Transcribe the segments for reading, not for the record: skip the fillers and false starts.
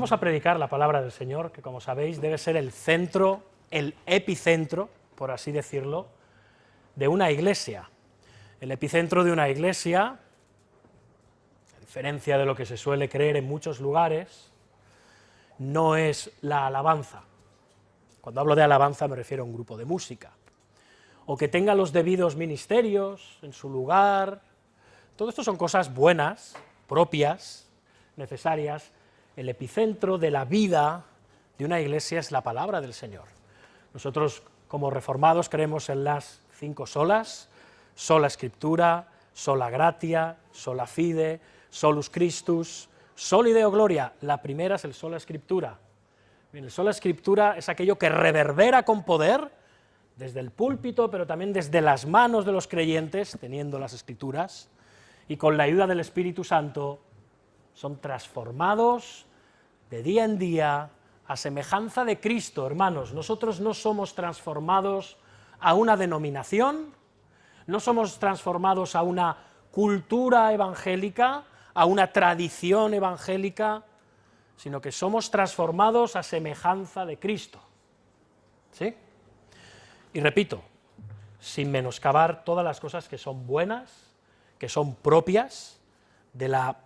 Vamos a predicar la palabra del Señor, que como sabéis debe ser el centro, el epicentro, por así decirlo, de una iglesia. El epicentro de una iglesia, a diferencia de lo que se suele creer en muchos lugares, no es la alabanza. Cuando hablo de alabanza me refiero a un grupo de música, o que tenga los debidos ministerios en su lugar. Todo esto son cosas buenas, propias, necesarias. El epicentro de la vida de una iglesia es la palabra del Señor. Nosotros, como reformados, creemos en las 5 solas: sola Scriptura, sola gratia, sola fide, solus Christus, soli Deo gloria. La primera es el sola Scriptura. Bien, el sola Scriptura es aquello que reverbera con poder desde el púlpito, pero también desde las manos de los creyentes, teniendo las Escrituras, y con la ayuda del Espíritu Santo son transformados de día en día a semejanza de Cristo. Hermanos, nosotros no somos transformados a una denominación, no somos transformados a una cultura evangélica, a una tradición evangélica, sino que somos transformados a semejanza de Cristo. ¿Sí? Y repito, sin menoscabar todas las cosas que son buenas, que son propias de la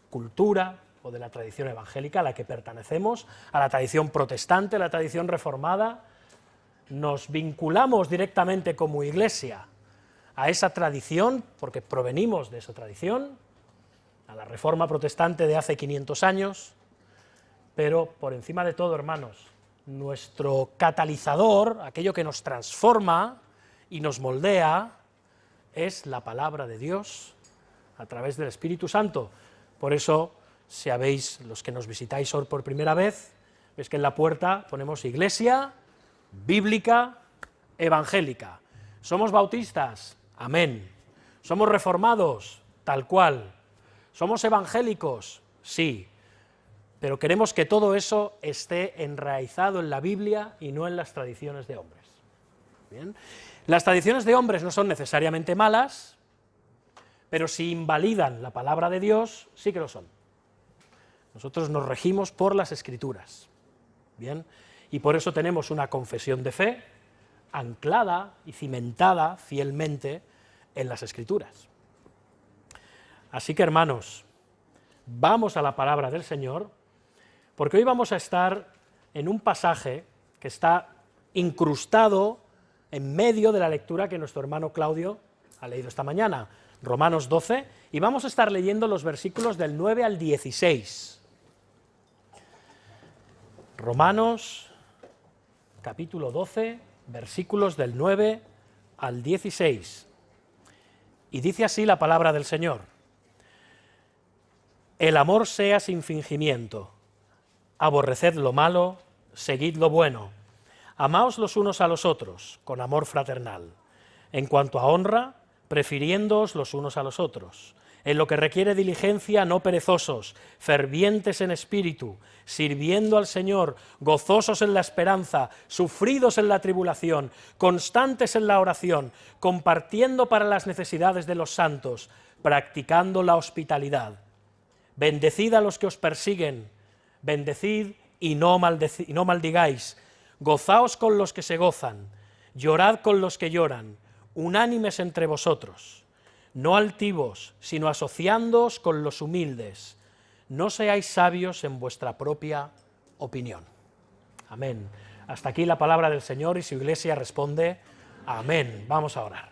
cultura o de la tradición evangélica a la que pertenecemos, a la tradición protestante, a la tradición reformada. Nos vinculamos directamente como iglesia a esa tradición, porque provenimos de esa tradición, a la reforma protestante de hace 500 años, pero por encima de todo, hermanos, nuestro catalizador, aquello que nos transforma y nos moldea, es la palabra de Dios a través del Espíritu Santo. Por eso, si habéis, los que nos visitáis hoy por primera vez, ves que en la puerta ponemos iglesia bíblica evangélica. ¿Somos bautistas? Amén. ¿Somos reformados? Tal cual. ¿Somos evangélicos? Sí. Pero queremos que todo eso esté enraizado en la Biblia y no en las tradiciones de hombres. ¿Bien? Las tradiciones de hombres no son necesariamente malas, pero si invalidan la palabra de Dios, sí que lo son. Nosotros nos regimos por las Escrituras. ¿Bien? Y por eso tenemos una confesión de fe anclada y cimentada fielmente en las Escrituras. Así que, hermanos, vamos a la palabra del Señor, porque hoy vamos a estar en un pasaje que está incrustado en medio de la lectura que nuestro hermano Claudio ha leído esta mañana, Romanos 12, y vamos a estar leyendo los versículos del 9 al 16. Romanos, capítulo 12, versículos del 9 al 16. Y dice así la palabra del Señor: el amor sea sin fingimiento, aborreced lo malo, seguid lo bueno, amaos los unos a los otros con amor fraternal. En cuanto a honra, prefiriéndoos los unos a los otros. En lo que requiere diligencia, no perezosos, fervientes en espíritu, sirviendo al Señor, gozosos en la esperanza, sufridos en la tribulación, constantes en la oración, compartiendo para las necesidades de los santos, practicando la hospitalidad. Bendecid a los que os persiguen, bendecid y no maldigáis, gozaos con los que se gozan, llorad con los que lloran, unánimes entre vosotros, no altivos, sino asociándoos con los humildes, no seáis sabios en vuestra propia opinión. Amén. Hasta aquí la palabra del Señor, y su iglesia responde amén. Vamos a orar.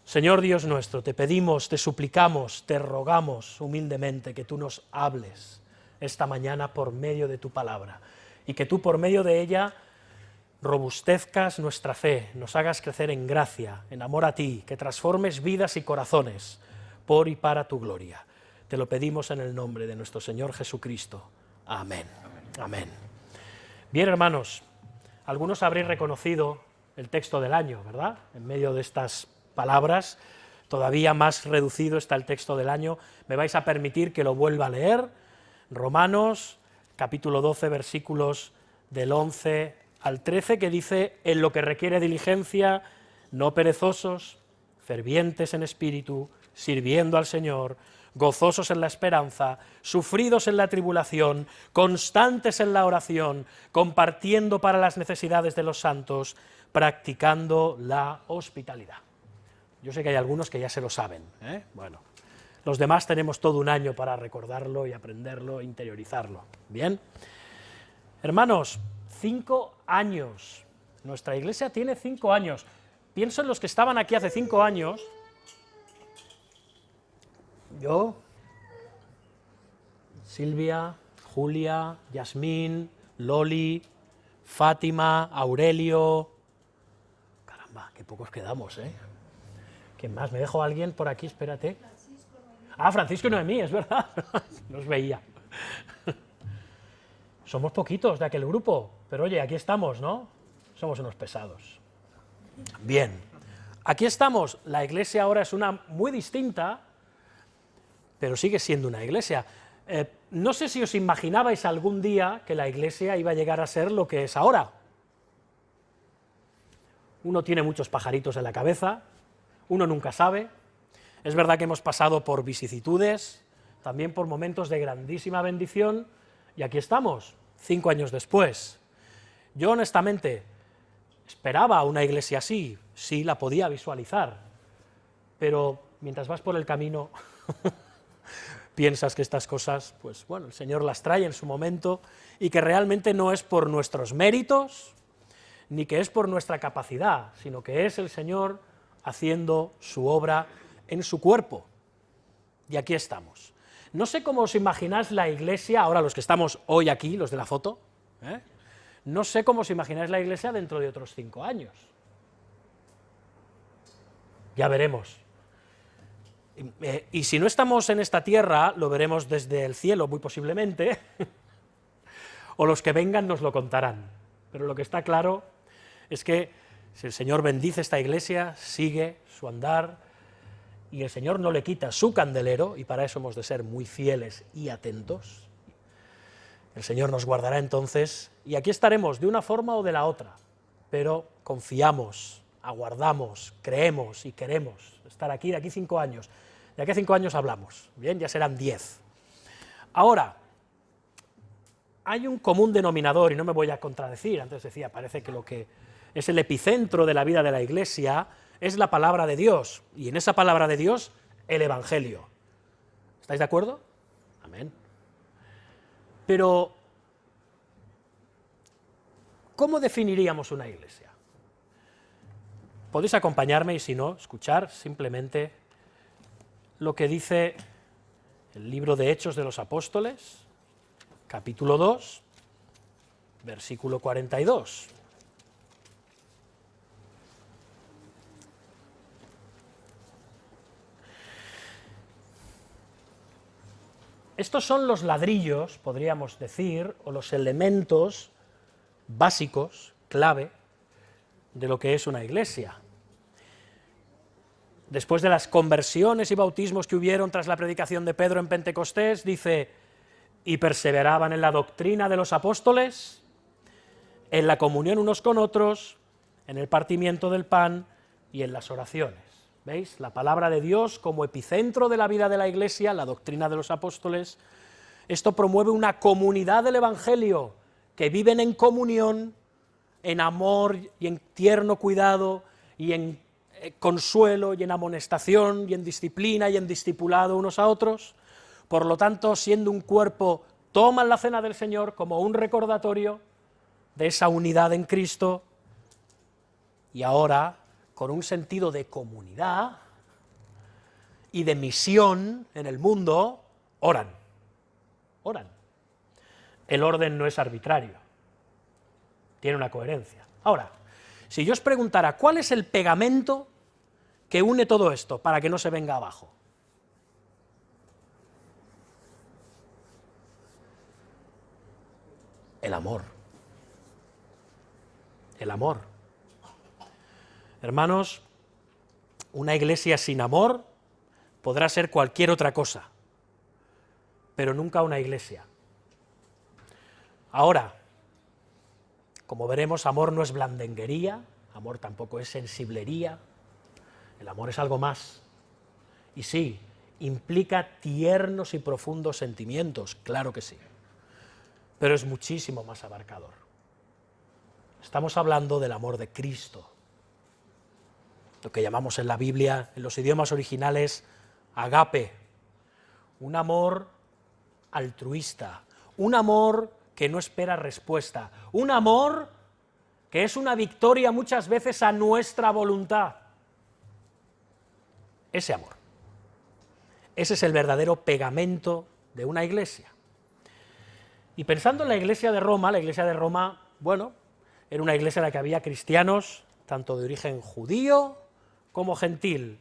Señor Dios nuestro, te pedimos, te suplicamos, te rogamos humildemente que tú nos hables esta mañana por medio de tu palabra, y que tú por medio de ella robustezcas nuestra fe, nos hagas crecer en gracia, en amor a ti, que transformes vidas y corazones por y para tu gloria. Te lo pedimos en el nombre de nuestro Señor Jesucristo. Amén. Amén. Bien, hermanos, algunos habréis reconocido el texto del año, ¿verdad? En medio de estas palabras, todavía más reducido está el texto del año. Me vais a permitir que lo vuelva a leer. Romanos, capítulo 12, versículos del 11 al 13, que dice: en lo que requiere diligencia, no perezosos, fervientes en espíritu, sirviendo al Señor, gozosos en la esperanza, sufridos en la tribulación, constantes en la oración, compartiendo para las necesidades de los santos, practicando la hospitalidad. Yo sé que hay algunos que ya se lo saben, ¿eh? Bueno, los demás tenemos todo un año para recordarlo y aprenderlo e interiorizarlo. Bien, hermanos, 5 años. Nuestra iglesia tiene 5 años. Pienso en los que estaban aquí hace 5 años. Yo, Silvia, Julia, Yasmín, Loli, Fátima, Aurelio. Caramba, qué pocos quedamos, ¿eh? ¿Quién más? ¿Me dejo a alguien por aquí? Espérate. Ah, Francisco y Noemí, es verdad. No os veía. Somos poquitos de aquel grupo, pero oye, aquí estamos, ¿no? Somos unos pesados. Bien, aquí estamos. La iglesia ahora es una muy distinta, pero sigue siendo una iglesia. No sé si os imaginabais algún día que la iglesia iba a llegar a ser lo que es ahora. Uno tiene muchos pajaritos en la cabeza, uno nunca sabe. Es verdad que hemos pasado por vicisitudes, también por momentos de grandísima bendición, y aquí estamos, 5 años después. Yo honestamente esperaba una iglesia así, sí la podía visualizar, pero mientras vas por el camino piensas que estas cosas, pues bueno, el Señor las trae en su momento, y que realmente no es por nuestros méritos, ni que es por nuestra capacidad, sino que es el Señor haciendo su obra en su cuerpo. Y aquí estamos. No sé cómo os imagináis la iglesia, ahora los que estamos hoy aquí, los de la foto, no sé cómo os imagináis la iglesia dentro de otros 5 años. Ya veremos. Y si no estamos en esta tierra, lo veremos desde el cielo, muy posiblemente, o los que vengan nos lo contarán. Pero lo que está claro es que si el Señor bendice esta iglesia, sigue su andar, y el Señor no le quita su candelero, y para eso hemos de ser muy fieles y atentos, el Señor nos guardará entonces, y aquí estaremos de una forma o de la otra, pero confiamos, aguardamos, creemos y queremos estar aquí de aquí 5 años. De aquí a 5 años hablamos, bien, ya serán 10. Ahora, hay un común denominador, y no me voy a contradecir, antes decía, parece que lo que es el epicentro de la vida de la iglesia es la palabra de Dios, y en esa palabra de Dios, el Evangelio. ¿Estáis de acuerdo? Amén. Pero, ¿cómo definiríamos una iglesia? Podéis acompañarme y si no, escuchar simplemente lo que dice el libro de Hechos de los Apóstoles, capítulo 2, versículo 42. Estos son los ladrillos, podríamos decir, o los elementos básicos, clave, de lo que es una iglesia. Después de las conversiones y bautismos que hubieron tras la predicación de Pedro en Pentecostés, dice, y perseveraban en la doctrina de los apóstoles, en la comunión unos con otros, en el partimiento del pan y en las oraciones. ¿Veis? La palabra de Dios como epicentro de la vida de la iglesia, la doctrina de los apóstoles. Esto promueve una comunidad del Evangelio, que viven en comunión, en amor y en tierno cuidado, y en consuelo, y en amonestación, y en disciplina, y en discipulado unos a otros. Por lo tanto, siendo un cuerpo, toman la cena del Señor como un recordatorio de esa unidad en Cristo, y ahora, con un sentido de comunidad y de misión en el mundo, oran. Oran. El orden no es arbitrario, tiene una coherencia. Ahora, si yo os preguntara, ¿cuál es el pegamento que une todo esto para que no se venga abajo? El amor. El amor. Hermanos, una iglesia sin amor podrá ser cualquier otra cosa, pero nunca una iglesia. Ahora, como veremos, amor no es blandenguería, amor tampoco es sensiblería, el amor es algo más. Y sí, implica tiernos y profundos sentimientos, claro que sí, pero es muchísimo más abarcador. Estamos hablando del amor de Cristo, lo que llamamos en la Biblia, en los idiomas originales, agape, un amor altruista, un amor que no espera respuesta, un amor que es una victoria muchas veces a nuestra voluntad. Ese amor. Ese es el verdadero pegamento de una iglesia. Y pensando en la iglesia de Roma, bueno, era una iglesia en la que había cristianos, tanto de origen judío como gentil,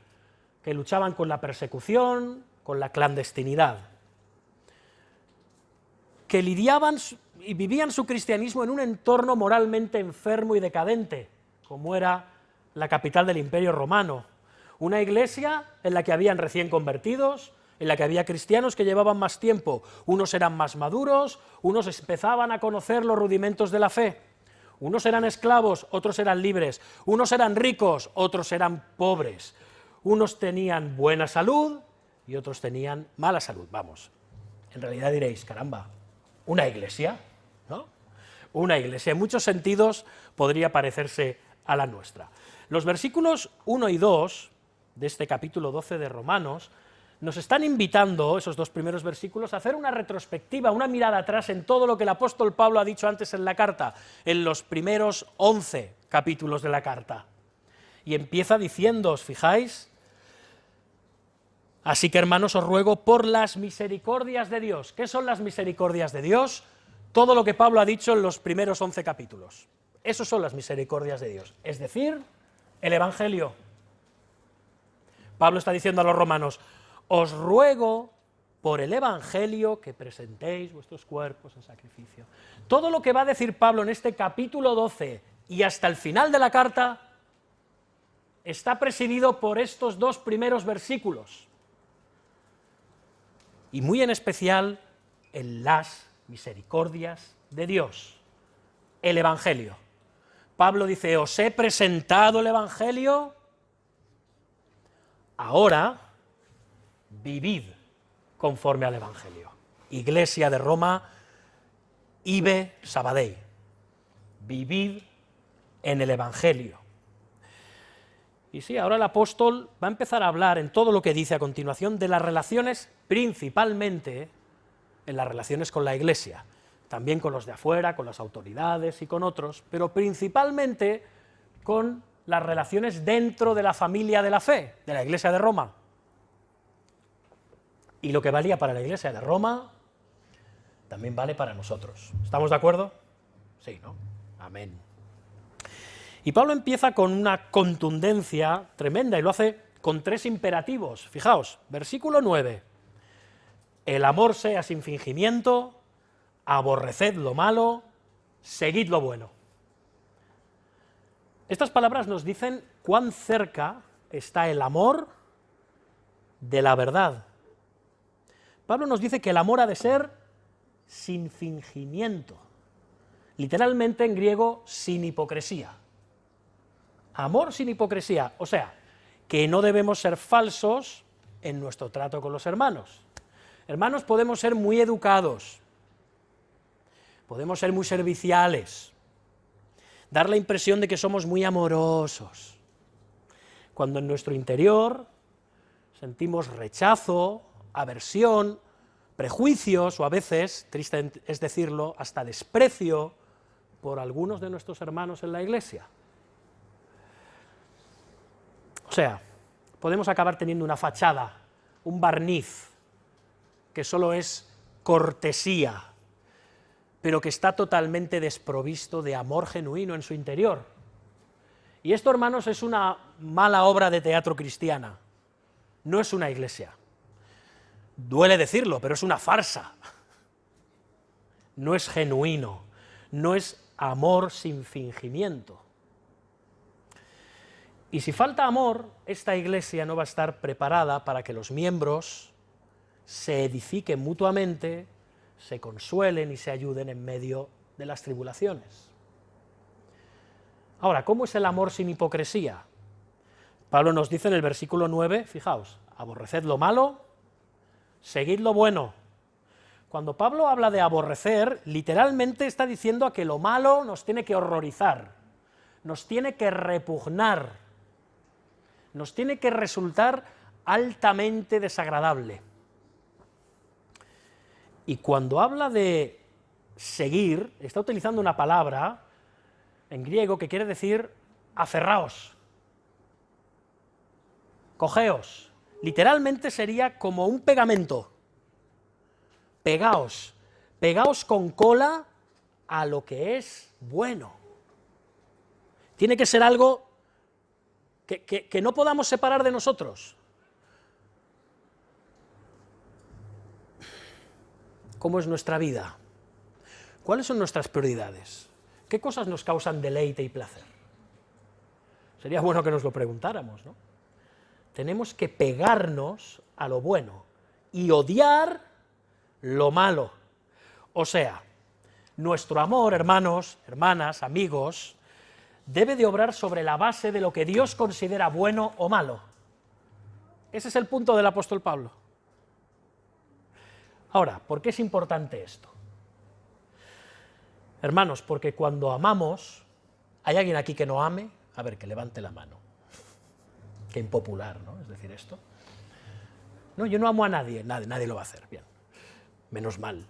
que luchaban con la persecución, con la clandestinidad, que lidiaban y vivían su cristianismo en un entorno moralmente enfermo y decadente, como era la capital del Imperio Romano. Una iglesia en la que habían recién convertidos, en la que había cristianos que llevaban más tiempo, unos eran más maduros, unos empezaban a conocer los rudimentos de la fe, unos eran esclavos, otros eran libres, unos eran ricos, otros eran pobres, unos tenían buena salud y otros tenían mala salud. Vamos, en realidad diréis, caramba, ¿una iglesia? ¿No? Una iglesia, en muchos sentidos podría parecerse a la nuestra. Los versículos 1 y 2 de este capítulo 12 de Romanos nos están invitando, esos dos primeros versículos, a hacer una retrospectiva, una mirada atrás en todo lo que el apóstol Pablo ha dicho antes en la carta, en los primeros 11 capítulos de la carta. Y empieza diciendo, ¿os fijáis? Así que, hermanos, os ruego por las misericordias de Dios. ¿Qué son las misericordias de Dios? Todo lo que Pablo ha dicho en los primeros 11 capítulos. Esos son las misericordias de Dios, es decir, el Evangelio. Pablo está diciendo a los romanos, os ruego por el Evangelio que presentéis vuestros cuerpos en sacrificio. Todo lo que va a decir Pablo en este capítulo 12 y hasta el final de la carta está presidido por estos dos primeros versículos. Y muy en especial en las misericordias de Dios, el Evangelio. Pablo dice, os he presentado el Evangelio, ahora vivid conforme al Evangelio. Iglesia de Roma, ibe sabadei, vivid en el Evangelio. Y sí, ahora el apóstol va a empezar a hablar en todo lo que dice a continuación de las relaciones, principalmente en las relaciones con la Iglesia, también con los de afuera, con las autoridades y con otros, pero principalmente con las relaciones dentro de la familia de la fe, de la Iglesia de Roma. Y lo que valía para la Iglesia de Roma, también vale para nosotros. ¿Estamos de acuerdo? Sí, ¿no? Amén. Y Pablo empieza con una contundencia tremenda y lo hace con tres imperativos. Fijaos, versículo 9. El amor sea sin fingimiento, aborreced lo malo, seguid lo bueno. Estas palabras nos dicen cuán cerca está el amor de la verdad. Pablo nos dice que el amor ha de ser sin fingimiento, literalmente en griego sin hipocresía. Amor sin hipocresía, o sea, que no debemos ser falsos en nuestro trato con los hermanos. Hermanos, podemos ser muy educados, podemos ser muy serviciales, dar la impresión de que somos muy amorosos, cuando en nuestro interior sentimos rechazo, aversión, prejuicios o a veces, triste es decirlo, hasta desprecio por algunos de nuestros hermanos en la Iglesia. O sea, podemos acabar teniendo una fachada, un barniz, que solo es cortesía, pero que está totalmente desprovisto de amor genuino en su interior. Y esto, hermanos, es una mala obra de teatro cristiana, no es una iglesia. Duele decirlo, pero es una farsa. No es genuino, no es amor sin fingimiento. Y si falta amor, esta iglesia no va a estar preparada para que los miembros se edifiquen mutuamente, se consuelen y se ayuden en medio de las tribulaciones. Ahora, ¿cómo es el amor sin hipocresía? Pablo nos dice en el versículo 9, fijaos, aborreced lo malo, seguid lo bueno. Cuando Pablo habla de aborrecer, literalmente está diciendo a que lo malo nos tiene que horrorizar, nos tiene que repugnar, nos tiene que resultar altamente desagradable. Y cuando habla de seguir, está utilizando una palabra en griego que quiere decir aferraos, cogeos. Literalmente sería como un pegamento. Pegaos, pegaos con cola a lo que es bueno. Tiene que ser algo que no podamos separar de nosotros. ¿Cómo es nuestra vida? ¿Cuáles son nuestras prioridades? ¿Qué cosas nos causan deleite y placer? Sería bueno que nos lo preguntáramos, ¿no? Tenemos que pegarnos a lo bueno y odiar lo malo. O sea, nuestro amor, hermanos, hermanas, amigos, debe de obrar sobre la base de lo que Dios considera bueno o malo. Ese es el punto del apóstol Pablo. Ahora, ¿por qué es importante esto? Hermanos, porque cuando amamos, ¿hay alguien aquí que no ame? A ver, que levante la mano. Qué impopular, ¿no? Es decir, esto. No, yo no amo a nadie, nadie lo va a hacer, bien. Menos mal.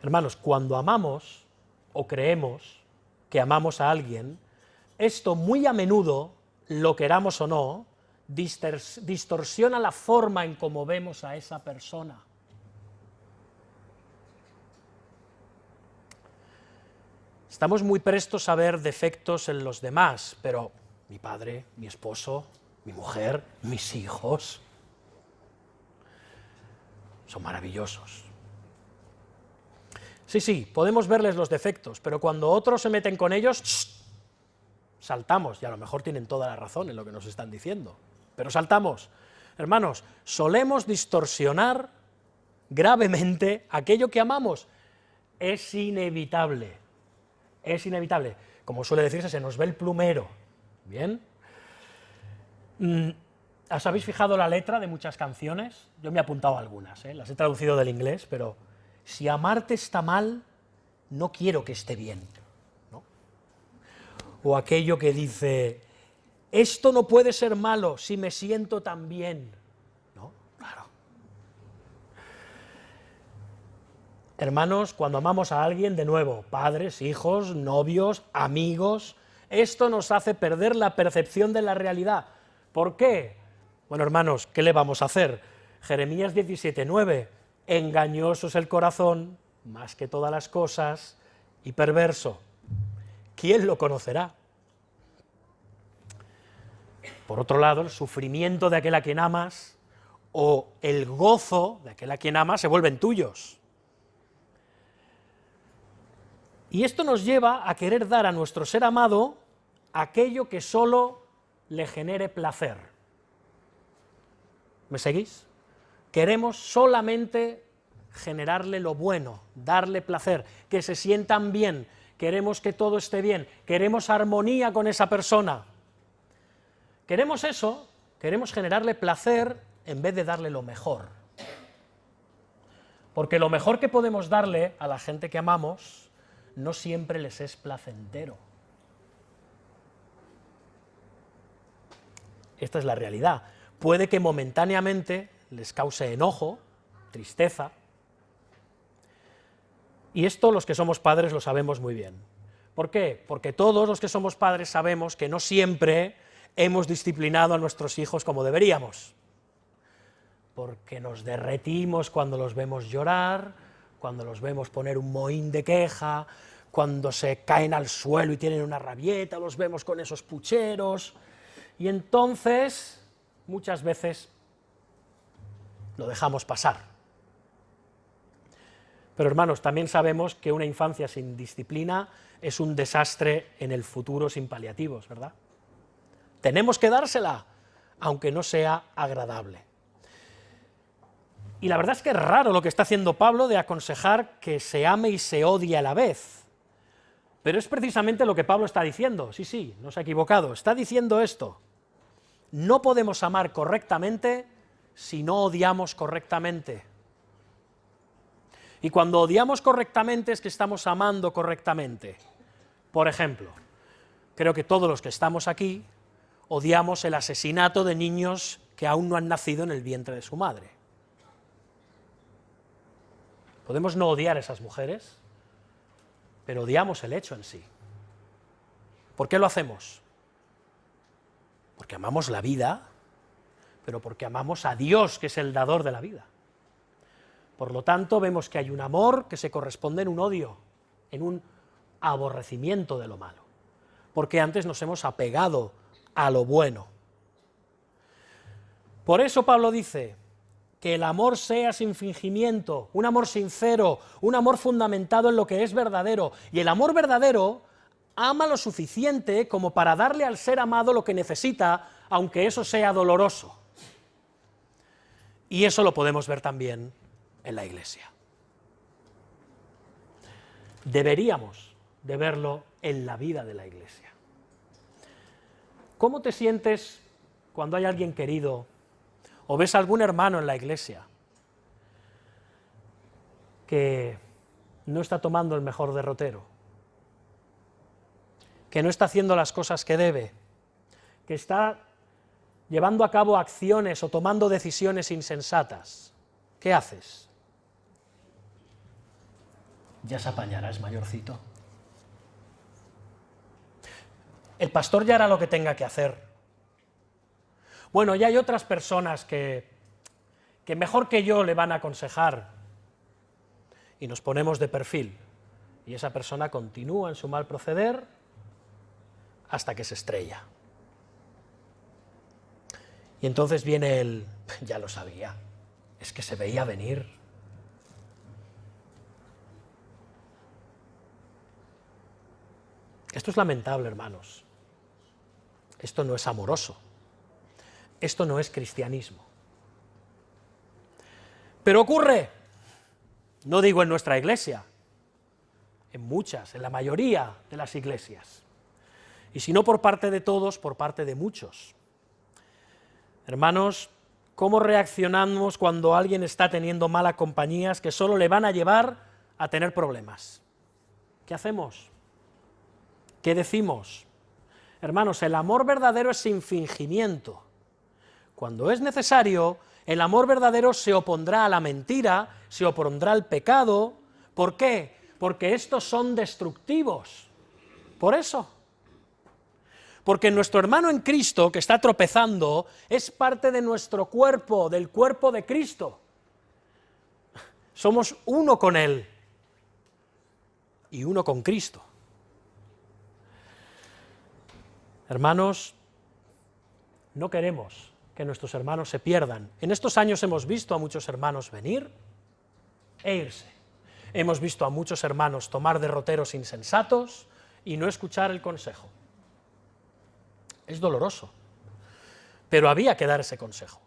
Hermanos, cuando amamos o creemos que amamos a alguien, esto muy a menudo, lo queramos o no, distorsiona la forma en cómo vemos a esa persona. Estamos muy prestos a ver defectos en los demás, pero mi padre, mi esposo, mi mujer, mis hijos, son maravillosos. Sí, podemos verles los defectos, pero cuando otros se meten con ellos, saltamos, y a lo mejor tienen toda la razón en lo que nos están diciendo, pero saltamos. Hermanos, solemos distorsionar gravemente aquello que amamos. Es inevitable, es inevitable. Como suele decirse, se nos ve el plumero. ¿Bien? ¿Os habéis fijado la letra de muchas canciones? Yo me he apuntado algunas, las he traducido del inglés, pero si amarte está mal, no quiero que esté bien, ¿no? O aquello que dice, esto no puede ser malo si me siento tan bien, ¿no? Claro. Hermanos, cuando amamos a alguien, de nuevo, padres, hijos, novios, amigos, esto nos hace perder la percepción de la realidad. ¿Por qué? Bueno, hermanos, ¿qué le vamos a hacer? Jeremías 17:9, engañoso es el corazón, más que todas las cosas, y perverso. ¿Quién lo conocerá? Por otro lado, el sufrimiento de aquel a quien amas o el gozo de aquel a quien amas se vuelven tuyos. Y esto nos lleva a querer dar a nuestro ser amado aquello que solo le genere placer. ¿Me seguís? Queremos solamente generarle lo bueno, darle placer, que se sientan bien, queremos que todo esté bien, queremos armonía con esa persona. Queremos eso, queremos generarle placer en vez de darle lo mejor. Porque lo mejor que podemos darle a la gente que amamos no siempre les es placentero. Esta es la realidad. Puede que momentáneamente les cause enojo, tristeza, y esto los que somos padres lo sabemos muy bien. ¿Por qué? Porque todos los que somos padres sabemos que no siempre hemos disciplinado a nuestros hijos como deberíamos, porque nos derretimos cuando los vemos llorar, cuando los vemos poner un mohín de queja, cuando se caen al suelo y tienen una rabieta, los vemos con esos pucheros, y entonces muchas veces lo dejamos pasar. Pero hermanos, también sabemos que una infancia sin disciplina es un desastre en el futuro sin paliativos, ¿verdad? Tenemos que dársela, aunque no sea agradable. Y la verdad es que es raro lo que está haciendo Pablo de aconsejar que se ame y se odie a la vez. Pero es precisamente lo que Pablo está diciendo. Sí, no se ha equivocado. Está diciendo esto. No podemos amar correctamente si no odiamos correctamente. Y cuando odiamos correctamente es que estamos amando correctamente. Por ejemplo, creo que todos los que estamos aquí odiamos el asesinato de niños que aún no han nacido en el vientre de su madre. Podemos no odiar a esas mujeres, pero odiamos el hecho en sí. ¿Por qué lo hacemos? Porque amamos la vida, pero porque amamos a Dios, que es el dador de la vida. Por lo tanto, vemos que hay un amor que se corresponde en un odio, en un aborrecimiento de lo malo, porque antes nos hemos apegado a lo bueno. Por eso Pablo dice que el amor sea sin fingimiento, un amor sincero, un amor fundamentado en lo que es verdadero, y el amor verdadero ama lo suficiente como para darle al ser amado lo que necesita, aunque eso sea doloroso. Y eso lo podemos ver también en la Iglesia. Deberíamos de verlo en la vida de la Iglesia. ¿Cómo te sientes cuando hay alguien querido o ves a algún hermano en la Iglesia que no está tomando el mejor derrotero, que no está haciendo las cosas que debe, que está llevando a cabo acciones o tomando decisiones insensatas? ¿Qué haces? Ya se apañará, es mayorcito. El pastor ya hará lo que tenga que hacer. Bueno, ya hay otras personas que mejor que yo le van a aconsejar, y nos ponemos de perfil, y esa persona continúa en su mal proceder hasta que se estrella. Y entonces viene el, ya lo sabía, es que se veía venir. Esto es lamentable, hermanos. Esto no es amoroso. Esto no es cristianismo. Pero ocurre, no digo en nuestra iglesia, en muchas, en la mayoría de las iglesias. Y si no por parte de todos, por parte de muchos. Hermanos, ¿cómo reaccionamos cuando alguien está teniendo malas compañías que solo le van a llevar a tener problemas? ¿Qué hacemos? ¿Qué decimos? Hermanos, el amor verdadero es sin fingimiento. Cuando es necesario, el amor verdadero se opondrá a la mentira, se opondrá al pecado. ¿Por qué? Porque estos son destructivos. Por eso. Porque nuestro hermano en Cristo, que está tropezando, es parte de nuestro cuerpo, del cuerpo de Cristo. Somos uno con Él y uno con Cristo. Hermanos, no queremos que nuestros hermanos se pierdan. En estos años hemos visto a muchos hermanos venir e irse. Hemos visto a muchos hermanos tomar derroteros insensatos y no escuchar el consejo. Es doloroso, pero había que dar ese consejo.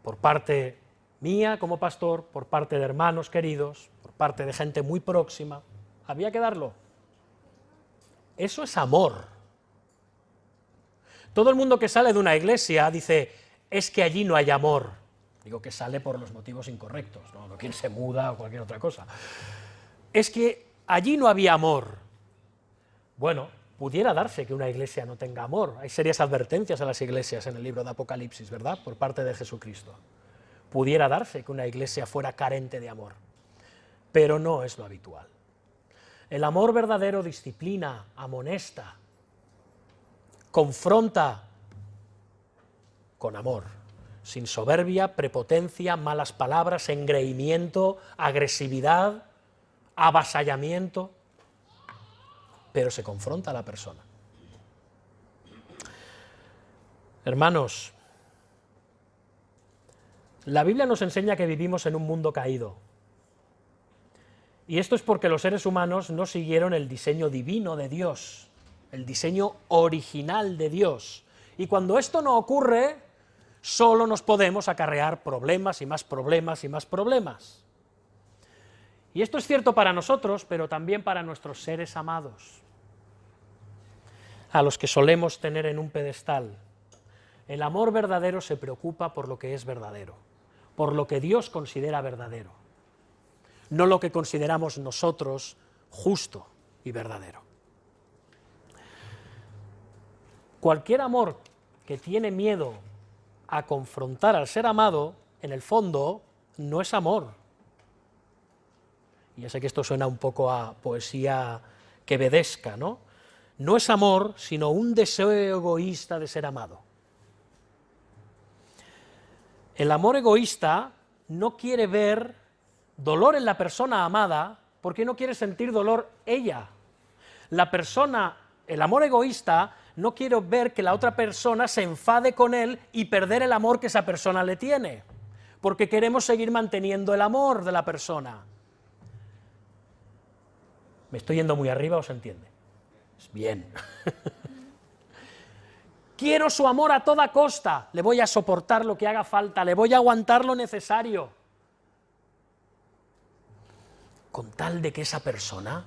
Por parte mía como pastor, por parte de hermanos queridos, por parte de gente muy próxima, había que darlo. Eso es amor. Todo el mundo que sale de una iglesia dice, es que allí no hay amor. Digo que sale por los motivos incorrectos, no quien se muda o cualquier otra cosa. Es que allí no había amor. Bueno, pudiera darse que una iglesia no tenga amor. Hay serias advertencias a las iglesias en el libro de Apocalipsis, ¿verdad?, por parte de Jesucristo. Pudiera darse que una iglesia fuera carente de amor, pero no es lo habitual. El amor verdadero disciplina, amonesta, confronta con amor, sin soberbia, prepotencia, malas palabras, engreimiento, agresividad, avasallamiento, pero se confronta a la persona. Hermanos, la Biblia nos enseña que vivimos en un mundo caído. Y esto es porque los seres humanos no siguieron el diseño divino de Dios, el diseño original de Dios. Y cuando esto no ocurre, solo nos podemos acarrear problemas y más problemas y más problemas. Y esto es cierto para nosotros, pero también para nuestros seres amados, a los que solemos tener en un pedestal. El amor verdadero se preocupa por lo que es verdadero, por lo que Dios considera verdadero, no lo que consideramos nosotros justo y verdadero. Cualquier amor que tiene miedo a confrontar al ser amado, en el fondo, no es amor. Y ya sé que esto suena un poco a poesía quevedesca, ¿no? No es amor, sino un deseo egoísta de ser amado. El amor egoísta no quiere ver dolor en la persona amada porque no quiere sentir dolor ella. El amor egoísta no quiere ver que la otra persona se enfade con él y perder el amor que esa persona le tiene, porque queremos seguir manteniendo el amor de la persona. ¿Me estoy yendo muy arriba o se entiende? Bien. Quiero su amor a toda costa, le voy a soportar lo que haga falta, le voy a aguantar lo necesario, con tal de que esa persona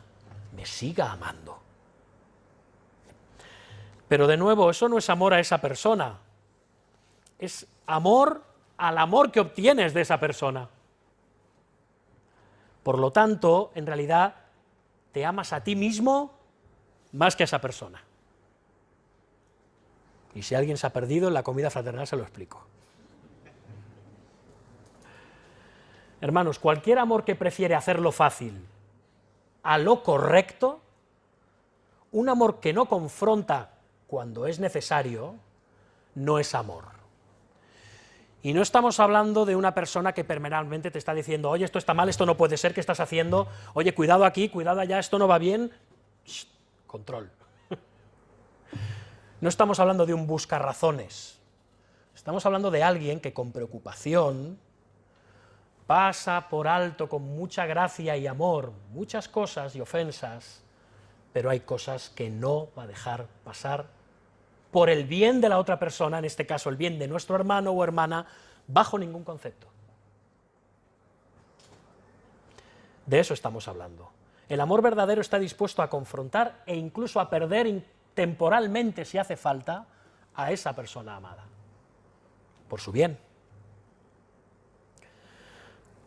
me siga amando. Pero de nuevo, eso no es amor a esa persona, es amor al amor que obtienes de esa persona. Por lo tanto, en realidad, te amas a ti mismo más que a esa persona. Y si alguien se ha perdido en la comida fraternal se lo explico. Hermanos, cualquier amor que prefiere hacerlo fácil a lo correcto, un amor que no confronta cuando es necesario, no es amor. Y no estamos hablando de una persona que permanentemente te está diciendo, oye, esto está mal, esto no puede ser, ¿qué estás haciendo? Oye, cuidado aquí, cuidado allá, esto no va bien. Shh, control. No estamos hablando de un buscarrazones, estamos hablando de alguien que con preocupación pasa por alto con mucha gracia y amor muchas cosas y ofensas, pero hay cosas que no va a dejar pasar por el bien de la otra persona, en este caso el bien de nuestro hermano o hermana, bajo ningún concepto. De eso estamos hablando. El amor verdadero está dispuesto a confrontar e incluso a perder temporalmente, si hace falta, a esa persona amada, por su bien.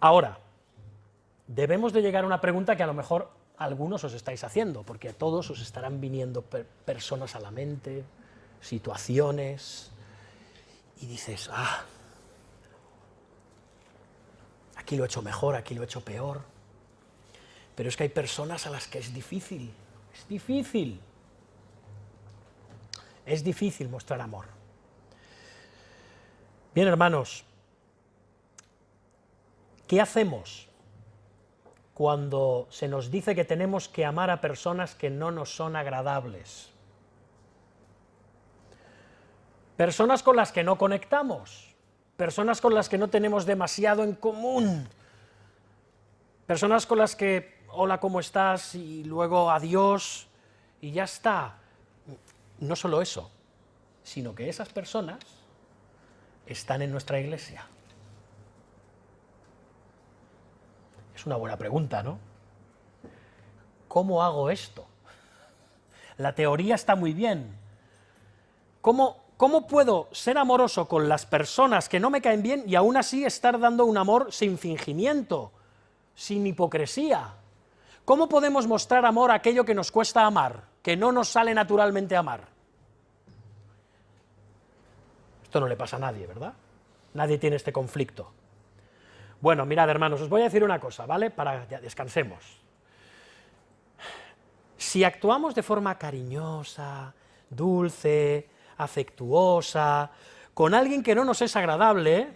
Ahora, debemos de llegar a una pregunta que a lo mejor algunos os estáis haciendo, porque a todos os estarán viniendo personas a la mente, situaciones, y dices, aquí lo he hecho mejor, aquí lo he hecho peor, pero es que hay personas a las que es difícil mostrar amor. Bien, hermanos, ¿qué hacemos cuando se nos dice que tenemos que amar a personas que no nos son agradables? Personas con las que no conectamos, personas con las que no tenemos demasiado en común, personas con las que, hola, ¿cómo estás? Y luego adiós, y ya está. No solo eso, sino que esas personas están en nuestra iglesia. Es una buena pregunta, ¿no? ¿Cómo hago esto? La teoría está muy bien. ¿Cómo puedo ser amoroso con las personas que no me caen bien y aún así estar dando un amor sin fingimiento, sin hipocresía? ¿Cómo podemos mostrar amor a aquello que nos cuesta amar, que no nos sale naturalmente amar? Esto no le pasa a nadie, ¿verdad? Nadie tiene este conflicto. Bueno, mirad, hermanos, os voy a decir una cosa, ¿vale? Para que descansemos. Si actuamos de forma cariñosa, dulce, afectuosa, con alguien que no nos es agradable,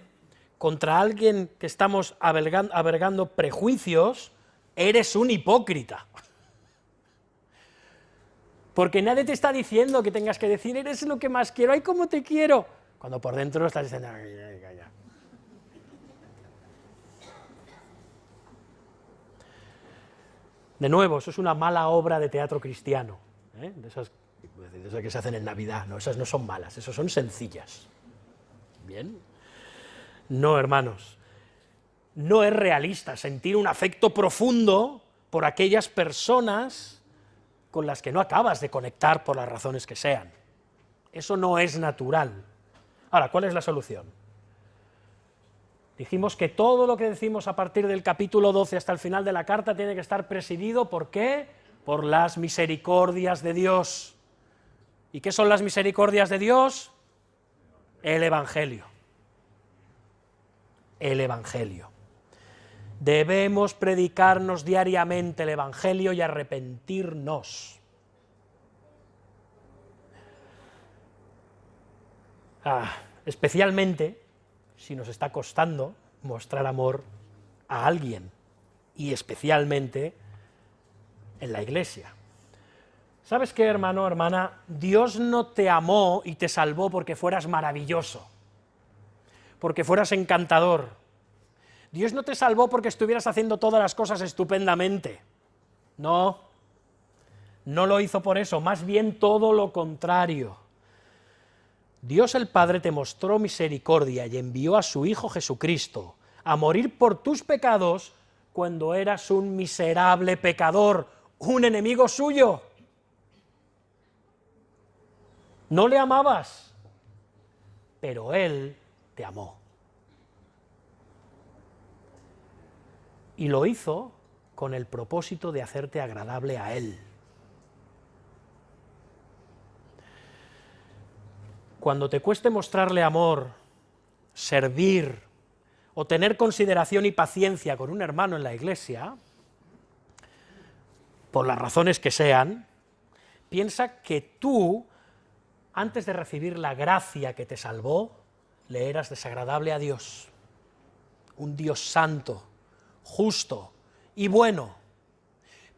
contra alguien que estamos albergando prejuicios, eres un hipócrita. Porque nadie te está diciendo que tengas que decir, eres lo que más quiero, ay, cómo te quiero, cuando por dentro estás diciendo, ay, calla. De nuevo, eso es una mala obra de teatro cristiano, ¿eh? de esas que se hacen en Navidad. No, esas no son malas, esas son sencillas. ¿Bien? No, hermanos, no es realista sentir un afecto profundo por aquellas personas con las que no acabas de conectar por las razones que sean. Eso no es natural. Ahora, ¿cuál es la solución? Dijimos que todo lo que decimos a partir del capítulo 12 hasta el final de la carta tiene que estar presidido, ¿por qué? Por las misericordias de Dios. ¿Y qué son las misericordias de Dios? El Evangelio. El Evangelio. Debemos predicarnos diariamente el Evangelio y arrepentirnos. Especialmente si nos está costando mostrar amor a alguien, y especialmente en la iglesia. ¿Sabes qué, hermano, hermana? Dios no te amó y te salvó porque fueras maravilloso, porque fueras encantador. Dios no te salvó porque estuvieras haciendo todas las cosas estupendamente. No, no lo hizo por eso, más bien todo lo contrario. Dios el Padre te mostró misericordia y envió a su Hijo Jesucristo a morir por tus pecados cuando eras un miserable pecador, un enemigo suyo. No le amabas, pero Él te amó. Y lo hizo con el propósito de hacerte agradable a Él. Cuando te cueste mostrarle amor, servir o tener consideración y paciencia con un hermano en la iglesia, por las razones que sean, piensa que tú, antes de recibir la gracia que te salvó, le eras desagradable a Dios, un Dios santo, justo y bueno.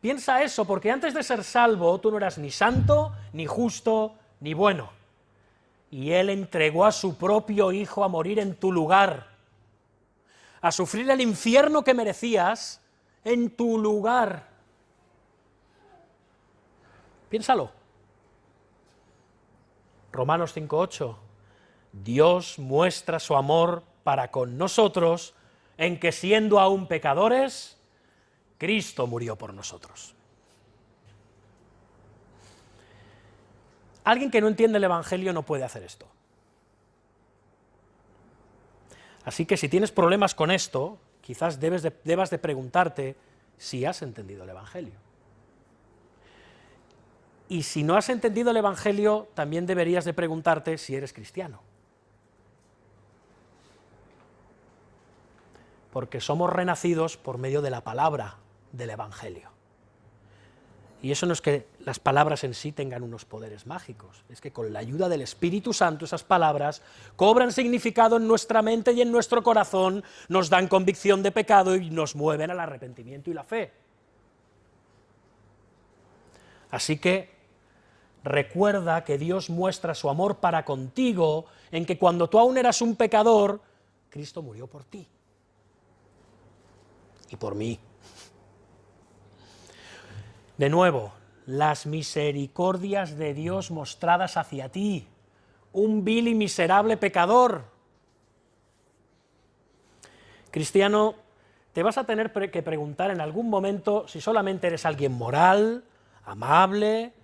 Piensa eso, porque antes de ser salvo, tú no eras ni santo, ni justo, ni bueno. Y Él entregó a su propio Hijo a morir en tu lugar, a sufrir el infierno que merecías en tu lugar. Piénsalo. Romanos 5:8. Dios muestra su amor para con nosotros en que siendo aún pecadores, Cristo murió por nosotros. Alguien que no entiende el Evangelio no puede hacer esto. Así que si tienes problemas con esto, quizás debas de preguntarte si has entendido el Evangelio. Y si no has entendido el Evangelio, también deberías de preguntarte si eres cristiano. Porque somos renacidos por medio de la palabra del Evangelio. Y eso no es que las palabras en sí tengan unos poderes mágicos, es que con la ayuda del Espíritu Santo esas palabras cobran significado en nuestra mente y en nuestro corazón, nos dan convicción de pecado y nos mueven al arrepentimiento y la fe. Así que recuerda que Dios muestra su amor para contigo en que cuando tú aún eras un pecador, Cristo murió por ti y por mí. De nuevo, las misericordias de Dios mostradas hacia ti, un vil y miserable pecador. Cristiano, te vas a tener que preguntar en algún momento si solamente eres alguien moral, amable,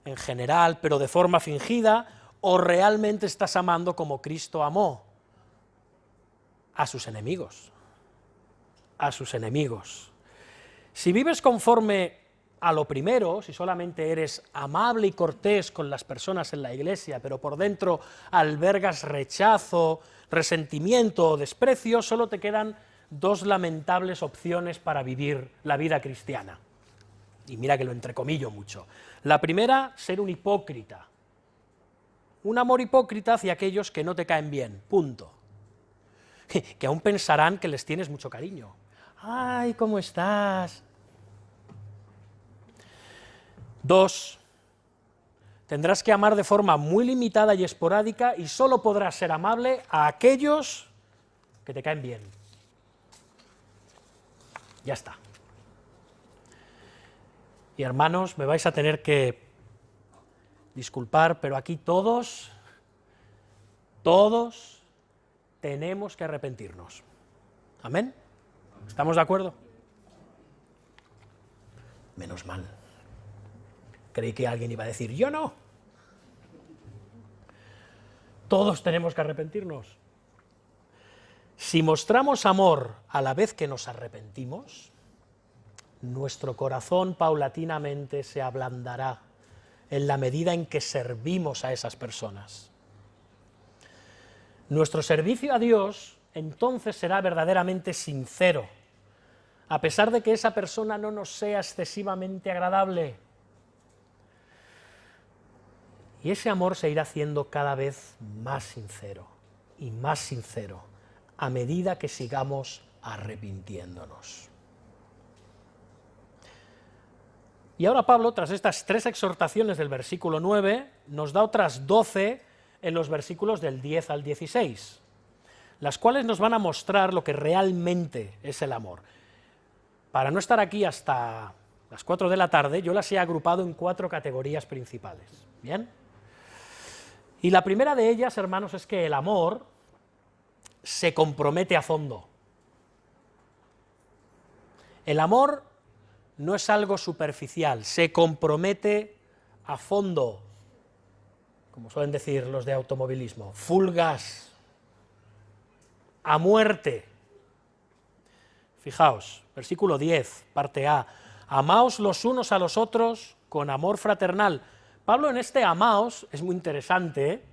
en general, pero de forma fingida, o realmente estás amando como Cristo amó a sus enemigos. A sus enemigos. Si vives conforme a lo primero, si solamente eres amable y cortés con las personas en la iglesia, pero por dentro albergas rechazo, resentimiento o desprecio, solo te quedan dos lamentables opciones para vivir la vida cristiana. Y mira que lo entrecomillo mucho. La primera, ser un hipócrita. Un amor hipócrita hacia aquellos que no te caen bien, punto. Que aún pensarán que les tienes mucho cariño. ¡Ay, cómo estás! 2. Tendrás que amar de forma muy limitada y esporádica y solo podrás ser amable a aquellos que te caen bien. Ya está. Y hermanos, me vais a tener que disculpar, pero aquí todos tenemos que arrepentirnos. ¿Amén? ¿Estamos de acuerdo? Menos mal. Creí que alguien iba a decir, yo no. Todos tenemos que arrepentirnos. Si mostramos amor a la vez que nos arrepentimos, nuestro corazón paulatinamente se ablandará en la medida en que servimos a esas personas. Nuestro servicio a Dios entonces será verdaderamente sincero, a pesar de que esa persona no nos sea excesivamente agradable. Y ese amor se irá haciendo cada vez más sincero y más sincero a medida que sigamos arrepintiéndonos. Y ahora Pablo, tras estas 3 exhortaciones del versículo 9, nos da otras 12 en los versículos del 10 al 16, las cuales nos van a mostrar lo que realmente es el amor. Para no estar aquí hasta las 4 de la tarde, yo las he agrupado en 4 categorías principales. ¿Bien? Y la primera de ellas, hermanos, es que el amor se compromete a fondo. El amor no es algo superficial, se compromete a fondo, como suelen decir los de automovilismo, full gas, a muerte. Fijaos, versículo 10, parte A, amaos los unos a los otros con amor fraternal. Pablo en este amaos, es muy interesante, ¿eh?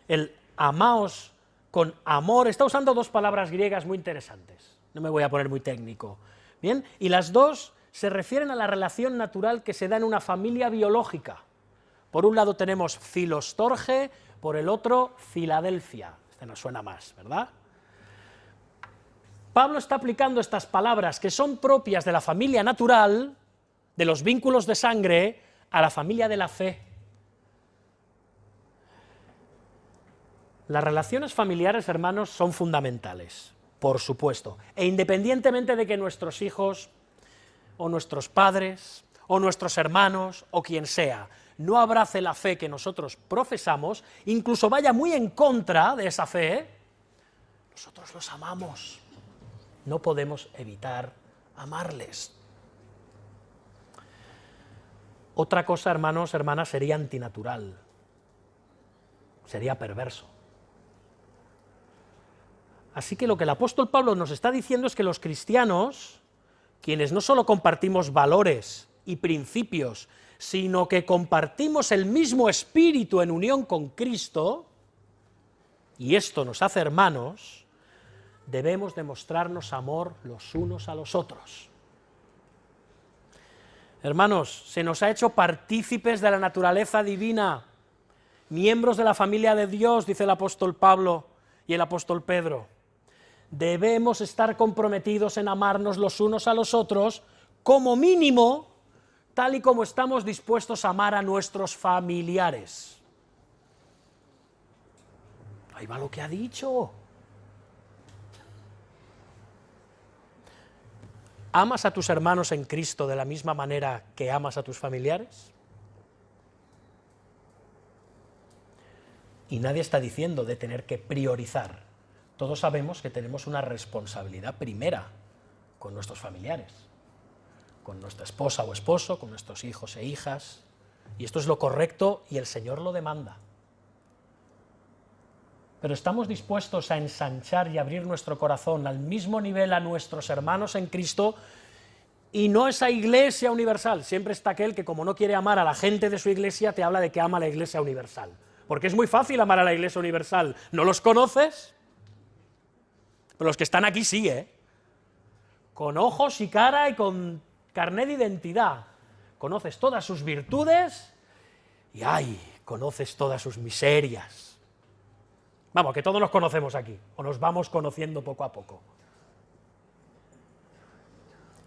El amaos con amor, está usando 2 palabras griegas muy interesantes, no me voy a poner muy técnico, ¿bien? Y las 2 se refieren a la relación natural que se da en una familia biológica. Por un lado tenemos Filostorge, por el otro Filadelfia, este nos suena más, ¿verdad? Pablo está aplicando estas palabras que son propias de la familia natural, de los vínculos de sangre, a la familia de la fe. Las relaciones familiares, hermanos, son fundamentales, por supuesto, e independientemente de que nuestros hijos, o nuestros padres, o nuestros hermanos, o quien sea, no abrace la fe que nosotros profesamos, incluso vaya muy en contra de esa fe, nosotros los amamos. No podemos evitar amarles. Otra cosa, hermanos, hermanas, sería antinatural, sería perverso. Así que lo que el apóstol Pablo nos está diciendo es que los cristianos, quienes no solo compartimos valores y principios, sino que compartimos el mismo espíritu en unión con Cristo, y esto nos hace hermanos, debemos demostrarnos amor los unos a los otros. Hermanos, se nos ha hecho partícipes de la naturaleza divina, miembros de la familia de Dios, dice el apóstol Pablo y el apóstol Pedro. Debemos estar comprometidos en amarnos los unos a los otros, como mínimo, tal y como estamos dispuestos a amar a nuestros familiares. Ahí va lo que ha dicho. ¿Amas a tus hermanos en Cristo de la misma manera que amas a tus familiares? Y nadie está diciendo de tener que priorizar. Todos sabemos que tenemos una responsabilidad primera con nuestros familiares, con nuestra esposa o esposo, con nuestros hijos e hijas, y esto es lo correcto y el Señor lo demanda. Pero estamos dispuestos a ensanchar y abrir nuestro corazón al mismo nivel a nuestros hermanos en Cristo, y no esa iglesia universal. Siempre está aquel que, como no quiere amar a la gente de su iglesia, te habla de que ama a la iglesia universal. Porque es muy fácil amar a la iglesia universal. ¿No los conoces? Pero los que están aquí sí, ¿eh? Con ojos y cara y con carnet de identidad. Conoces todas sus virtudes y ¡ay! Conoces todas sus miserias. Vamos, que todos nos conocemos aquí, o nos vamos conociendo poco a poco.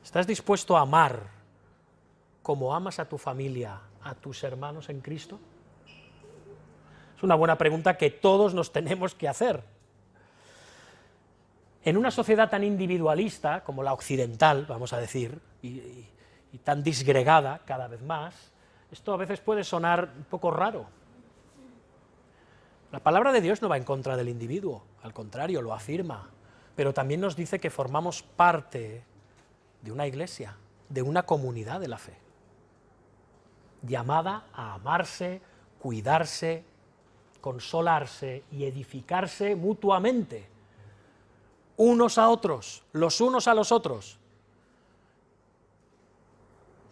¿Estás dispuesto a amar como amas a tu familia, a tus hermanos en Cristo? Es una buena pregunta que todos nos tenemos que hacer. En una sociedad tan individualista como la occidental, vamos a decir, y tan disgregada cada vez más, esto a veces puede sonar un poco raro. La palabra de Dios no va en contra del individuo, al contrario, lo afirma, pero también nos dice que formamos parte de una iglesia, de una comunidad de la fe, llamada a amarse, cuidarse consolarse y edificarse mutuamente, unos a otros, los unos a los otros.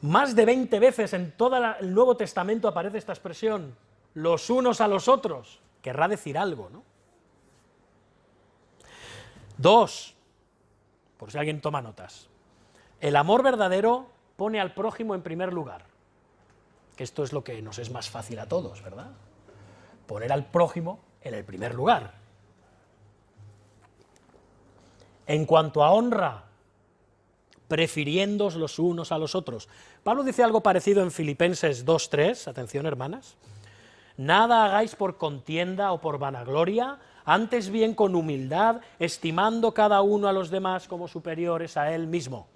Más de 20 veces en todo el Nuevo Testamento aparece esta expresión, los unos a los otros. Querrá decir algo, ¿no? 2, por si alguien toma notas, el amor verdadero pone al prójimo en primer lugar, que esto es lo que nos es más fácil a todos, ¿verdad? Poner al prójimo en el primer lugar. En cuanto a honra, prefiriéndoos los unos a los otros. Pablo dice algo parecido en Filipenses 2:3, atención hermanas, nada hagáis por contienda o por vanagloria, antes bien con humildad, estimando cada uno a los demás como superiores a él mismo.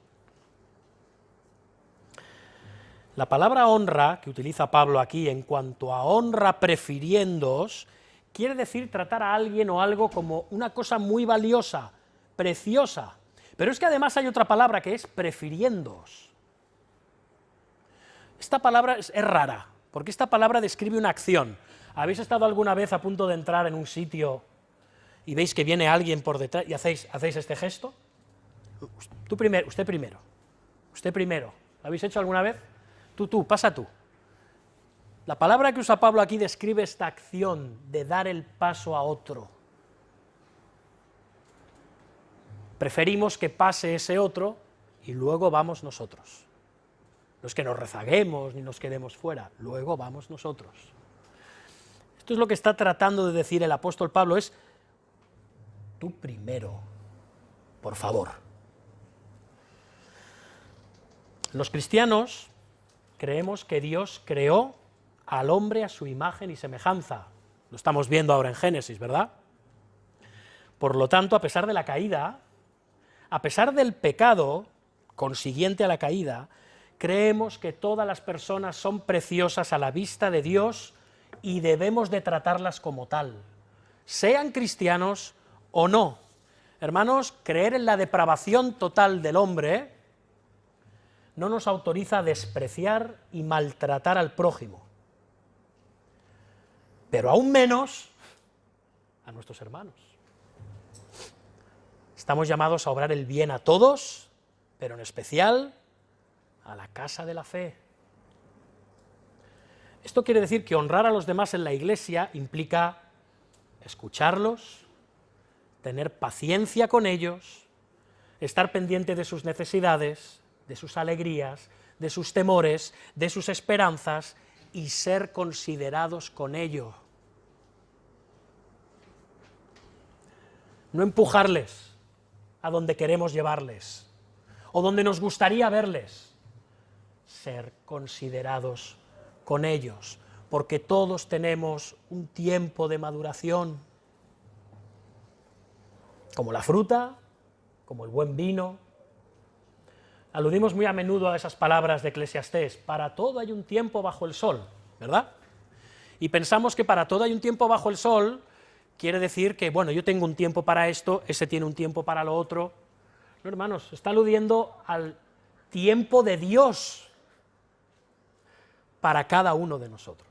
La palabra honra, que utiliza Pablo aquí, en cuanto a honra prefiriéndoos, quiere decir tratar a alguien o algo como una cosa muy valiosa, preciosa. Pero es que además hay otra palabra que es prefiriéndoos. Esta palabra es rara, porque esta palabra describe una acción. ¿Habéis estado alguna vez a punto de entrar en un sitio y veis que viene alguien por detrás y hacéis este gesto? Tú primero, usted primero, usted primero. ¿Lo habéis hecho alguna vez? Tú, pasa tú. La palabra que usa Pablo aquí describe esta acción de dar el paso a otro. Preferimos que pase ese otro y luego vamos nosotros. No es que nos rezaguemos ni nos quedemos fuera, luego vamos nosotros. Esto es lo que está tratando de decir el apóstol Pablo, es tú primero, por favor. Los cristianos creemos que Dios creó al hombre a su imagen y semejanza. Lo estamos viendo ahora en Génesis, ¿verdad? Por lo tanto, a pesar de la caída, a pesar del pecado consiguiente a la caída, creemos que todas las personas son preciosas a la vista de Dios y debemos de tratarlas como tal, sean cristianos o no. Hermanos, creer en la depravación total del hombre no nos autoriza a despreciar y maltratar al prójimo, pero aún menos a nuestros hermanos. Estamos llamados a obrar el bien a todos, pero en especial a la casa de la fe. Esto quiere decir que honrar a los demás en la iglesia implica escucharlos, tener paciencia con ellos, estar pendiente de sus necesidades, de sus alegrías, de sus temores, de sus esperanzas y ser considerados con ello. No empujarles a donde queremos llevarles o donde nos gustaría verles, ser considerados con ellos, porque todos tenemos un tiempo de maduración, como la fruta, como el buen vino. Aludimos muy a menudo a esas palabras de Eclesiastés, para todo hay un tiempo bajo el sol, ¿verdad? Y pensamos que para todo hay un tiempo bajo el sol quiere decir que, bueno, yo tengo un tiempo para esto, ese tiene un tiempo para lo otro. No, hermanos, está aludiendo al tiempo de Dios para cada uno de nosotros.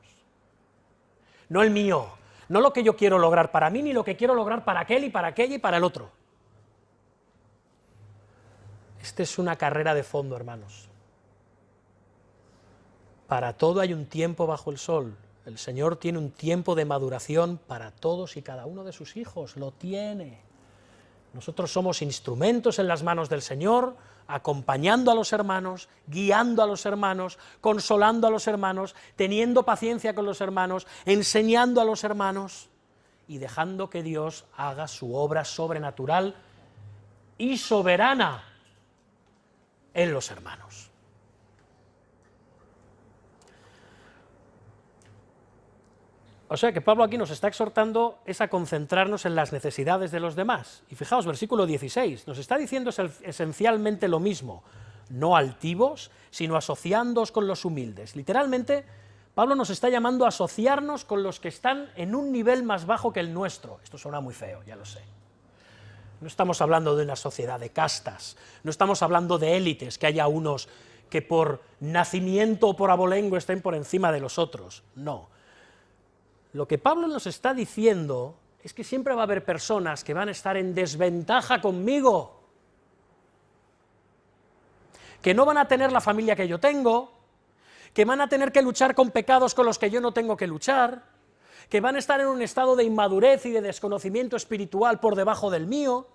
No el mío, no lo que yo quiero lograr para mí, ni lo que quiero lograr para aquel y para aquella y para el otro. Esta es una carrera de fondo, hermanos. Para todo hay un tiempo bajo el sol. El Señor tiene un tiempo de maduración para todos y cada uno de sus hijos, lo tiene. Nosotros somos instrumentos en las manos del Señor, acompañando a los hermanos, guiando a los hermanos, consolando a los hermanos, teniendo paciencia con los hermanos, enseñando a los hermanos y dejando que Dios haga su obra sobrenatural y soberana en los hermanos. O sea que Pablo aquí nos está exhortando es a concentrarnos en las necesidades de los demás. Y fijaos, versículo 16, nos está diciendo esencialmente lo mismo, no altivos, sino asociándoos con los humildes. Literalmente, Pablo nos está llamando a asociarnos con los que están en un nivel más bajo que el nuestro. Esto suena muy feo, ya lo sé. No estamos hablando de una sociedad de castas, no estamos hablando de élites, que haya unos que por nacimiento o por abolengo estén por encima de los otros, no. Lo que Pablo nos está diciendo es que siempre va a haber personas que van a estar en desventaja conmigo, que no van a tener la familia que yo tengo, que van a tener que luchar con pecados con los que yo no tengo que luchar, que van a estar en un estado de inmadurez y de desconocimiento espiritual por debajo del mío,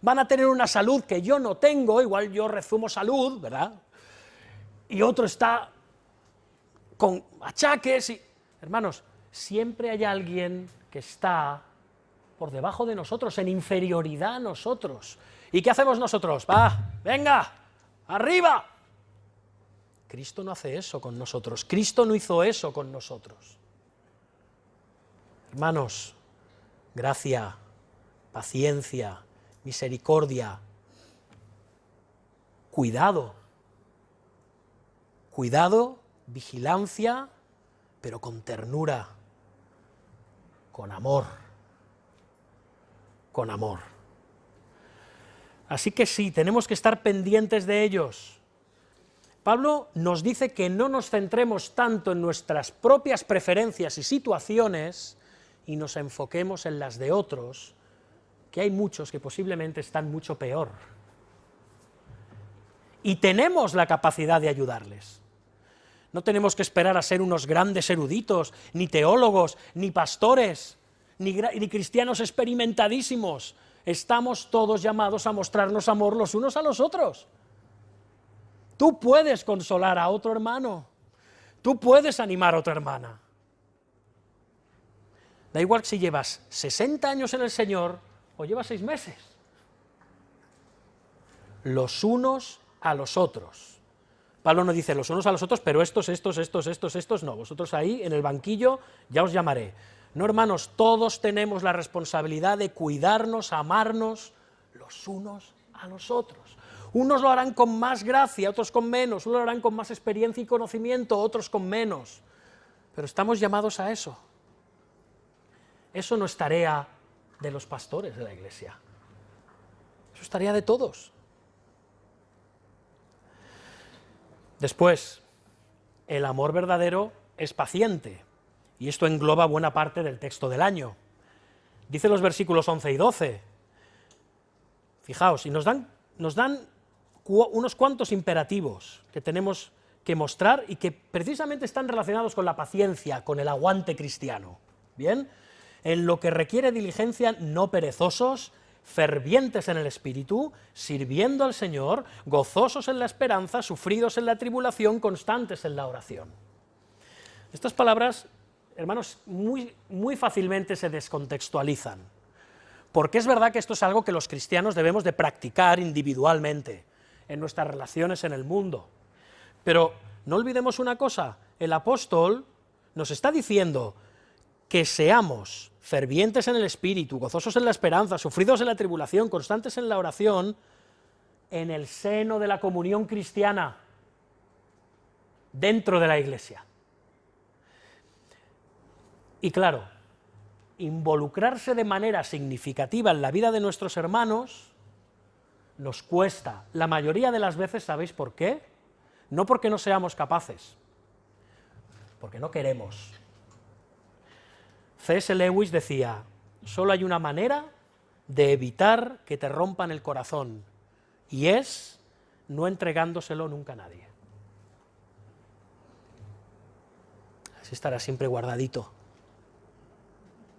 van a tener una salud que yo no tengo, igual yo resumo salud, ¿verdad? Y otro está con achaques y... Hermanos, siempre hay alguien que está por debajo de nosotros, en inferioridad a nosotros. ¿Y qué hacemos nosotros? ¡Va, venga, arriba! Cristo no hace eso con nosotros, Cristo no hizo eso con nosotros. Hermanos, gracia, paciencia, misericordia, cuidado, vigilancia, pero con ternura, con amor, con amor. Así que sí, tenemos que estar pendientes de ellos. Pablo nos dice que no nos centremos tanto en nuestras propias preferencias y situaciones y nos enfoquemos en las de otros, que hay muchos que posiblemente están mucho peor. Y tenemos la capacidad de ayudarles. No tenemos que esperar a ser unos grandes eruditos, ni teólogos, ni pastores, ni cristianos experimentadísimos. Estamos todos llamados a mostrarnos amor los unos a los otros. Tú puedes consolar a otro hermano, tú puedes animar a otra hermana. Da igual si llevas 60 años en el Señor o llevas 6 meses. Los unos a los otros. Pablo no dice los unos a los otros, pero estos no. Vosotros ahí en el banquillo ya os llamaré. No, hermanos, todos tenemos la responsabilidad de cuidarnos, amarnos los unos a los otros. Unos lo harán con más gracia, otros con menos, unos lo harán con más experiencia y conocimiento, otros con menos. Pero estamos llamados a eso. Eso no es tarea de los pastores de la Iglesia. Eso es tarea de todos. Después, el amor verdadero es paciente, y esto engloba buena parte del texto del año. Dice los versículos 11 y 12. Fijaos, y nos dan unos cuantos imperativos que tenemos que mostrar y que precisamente están relacionados con la paciencia, con el aguante cristiano. ¿Bien? En lo que requiere diligencia, no perezosos, fervientes en el espíritu, sirviendo al Señor, gozosos en la esperanza, sufridos en la tribulación, constantes en la oración. Estas palabras, hermanos, muy fácilmente se descontextualizan, porque es verdad que esto es algo que los cristianos debemos de practicar individualmente, en nuestras relaciones en el mundo. Pero no olvidemos una cosa, el apóstol nos está diciendo que seamos fervientes en el espíritu, gozosos en la esperanza, sufridos en la tribulación, constantes en la oración, en el seno de la comunión cristiana, dentro de la Iglesia. Y claro, involucrarse de manera significativa en la vida de nuestros hermanos nos cuesta. La mayoría de las veces, ¿sabéis por qué? No porque no seamos capaces, porque no queremos. C.S. Lewis decía, solo hay una manera de evitar que te rompan el corazón, y es no entregándoselo nunca a nadie. Así estará siempre guardadito.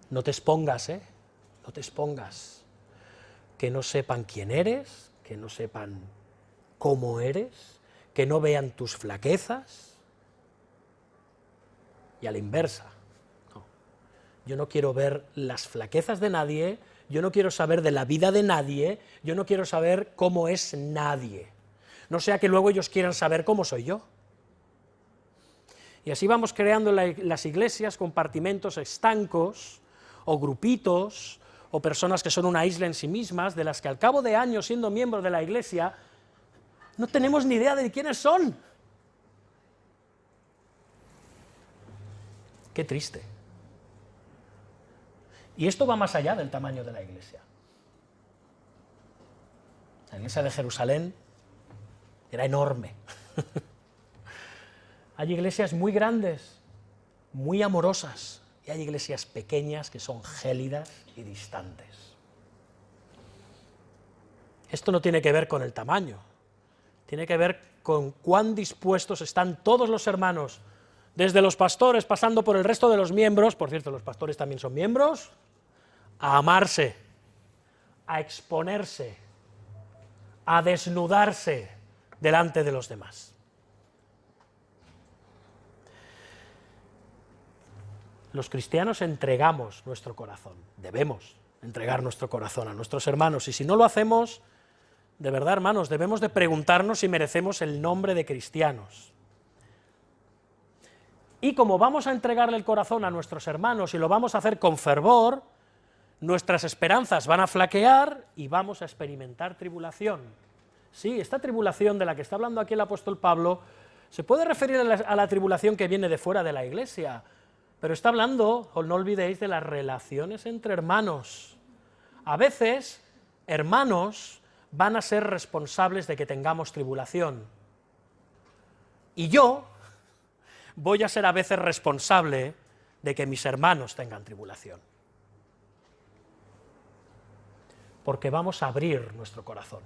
No te expongas, no te expongas. Que no sepan quién eres, que no sepan cómo eres, que no vean tus flaquezas. Y a la inversa. No. Yo no quiero ver las flaquezas de nadie, yo no quiero saber de la vida de nadie, yo no quiero saber cómo es nadie. No sea que luego ellos quieran saber cómo soy yo. Y así vamos creando las iglesias compartimentos estancos, o grupitos, o personas que son una isla en sí mismas, de las que al cabo de años siendo miembros de la Iglesia, no tenemos ni idea de quiénes son. Qué triste. Y esto va más allá del tamaño de la Iglesia. La Iglesia de Jerusalén era enorme. Hay iglesias muy grandes, muy amorosas, y y hay iglesias pequeñas que son gélidas y distantes. Esto no tiene que ver con el tamaño, tiene que ver con cuán dispuestos están todos los hermanos, desde los pastores pasando por el resto de los miembros, por cierto, los pastores también son miembros, a amarse, a exponerse, a desnudarse delante de los demás. Los cristianos entregamos nuestro corazón, debemos entregar nuestro corazón a nuestros hermanos, y si no lo hacemos, de verdad, hermanos, debemos de preguntarnos si merecemos el nombre de cristianos. Y como vamos a entregarle el corazón a nuestros hermanos y lo vamos a hacer con fervor, nuestras esperanzas van a flaquear y vamos a experimentar tribulación. Sí, esta tribulación de la que está hablando aquí el apóstol Pablo se puede referir a la tribulación que viene de fuera de la iglesia, pero está hablando, o no olvidéis, de las relaciones entre hermanos. A veces, hermanos van a ser responsables de que tengamos tribulación. Y yo voy a ser a veces responsable de que mis hermanos tengan tribulación. Porque vamos a abrir nuestro corazón.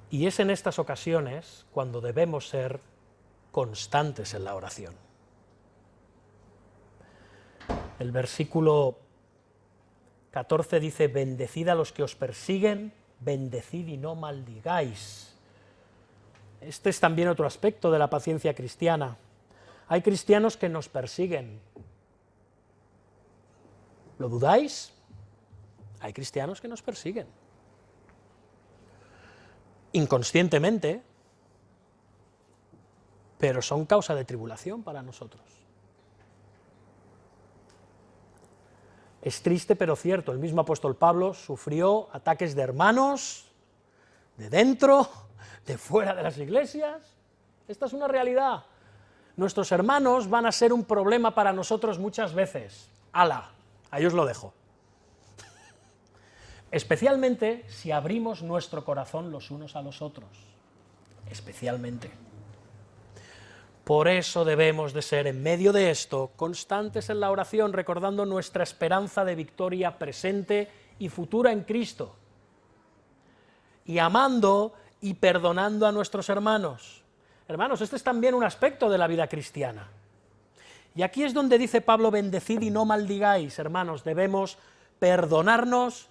Y es en estas ocasiones cuando debemos ser constantes en la oración. El versículo 14 dice: bendecid a los que os persiguen, bendecid y no maldigáis. Este es también otro aspecto de la paciencia cristiana. Hay cristianos que nos persiguen. ¿Lo dudáis? Hay cristianos que nos persiguen. Inconscientemente, pero son causa de tribulación para nosotros. Es triste pero cierto, el mismo apóstol Pablo sufrió ataques de hermanos, de dentro, de fuera de las iglesias. Esta es una realidad. Nuestros hermanos van a ser un problema para nosotros muchas veces. ¡Hala! Ahí os lo dejo. Especialmente si abrimos nuestro corazón los unos a los otros. Especialmente. Por eso debemos de ser, en medio de esto, constantes en la oración, recordando nuestra esperanza de victoria presente y futura en Cristo. Y amando y perdonando a nuestros hermanos. Hermanos, este es también un aspecto de la vida cristiana. Y aquí es donde dice Pablo: bendecid y no maldigáis. Hermanos, debemos perdonarnos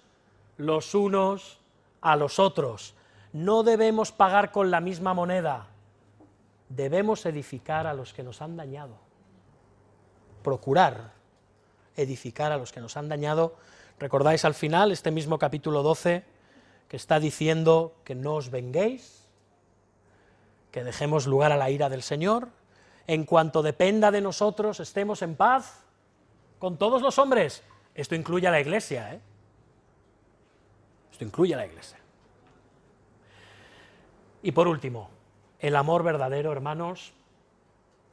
los unos a los otros. No debemos pagar con la misma moneda. Debemos edificar a los que nos han dañado. Procurar edificar a los que nos han dañado. ¿Recordáis al final este mismo capítulo 12 que está diciendo que no os venguéis, que dejemos lugar a la ira del Señor? En cuanto dependa de nosotros, estemos en paz con todos los hombres. Esto incluye a la iglesia, ¿eh? Esto incluye a la iglesia. Y por último, el amor verdadero, hermanos,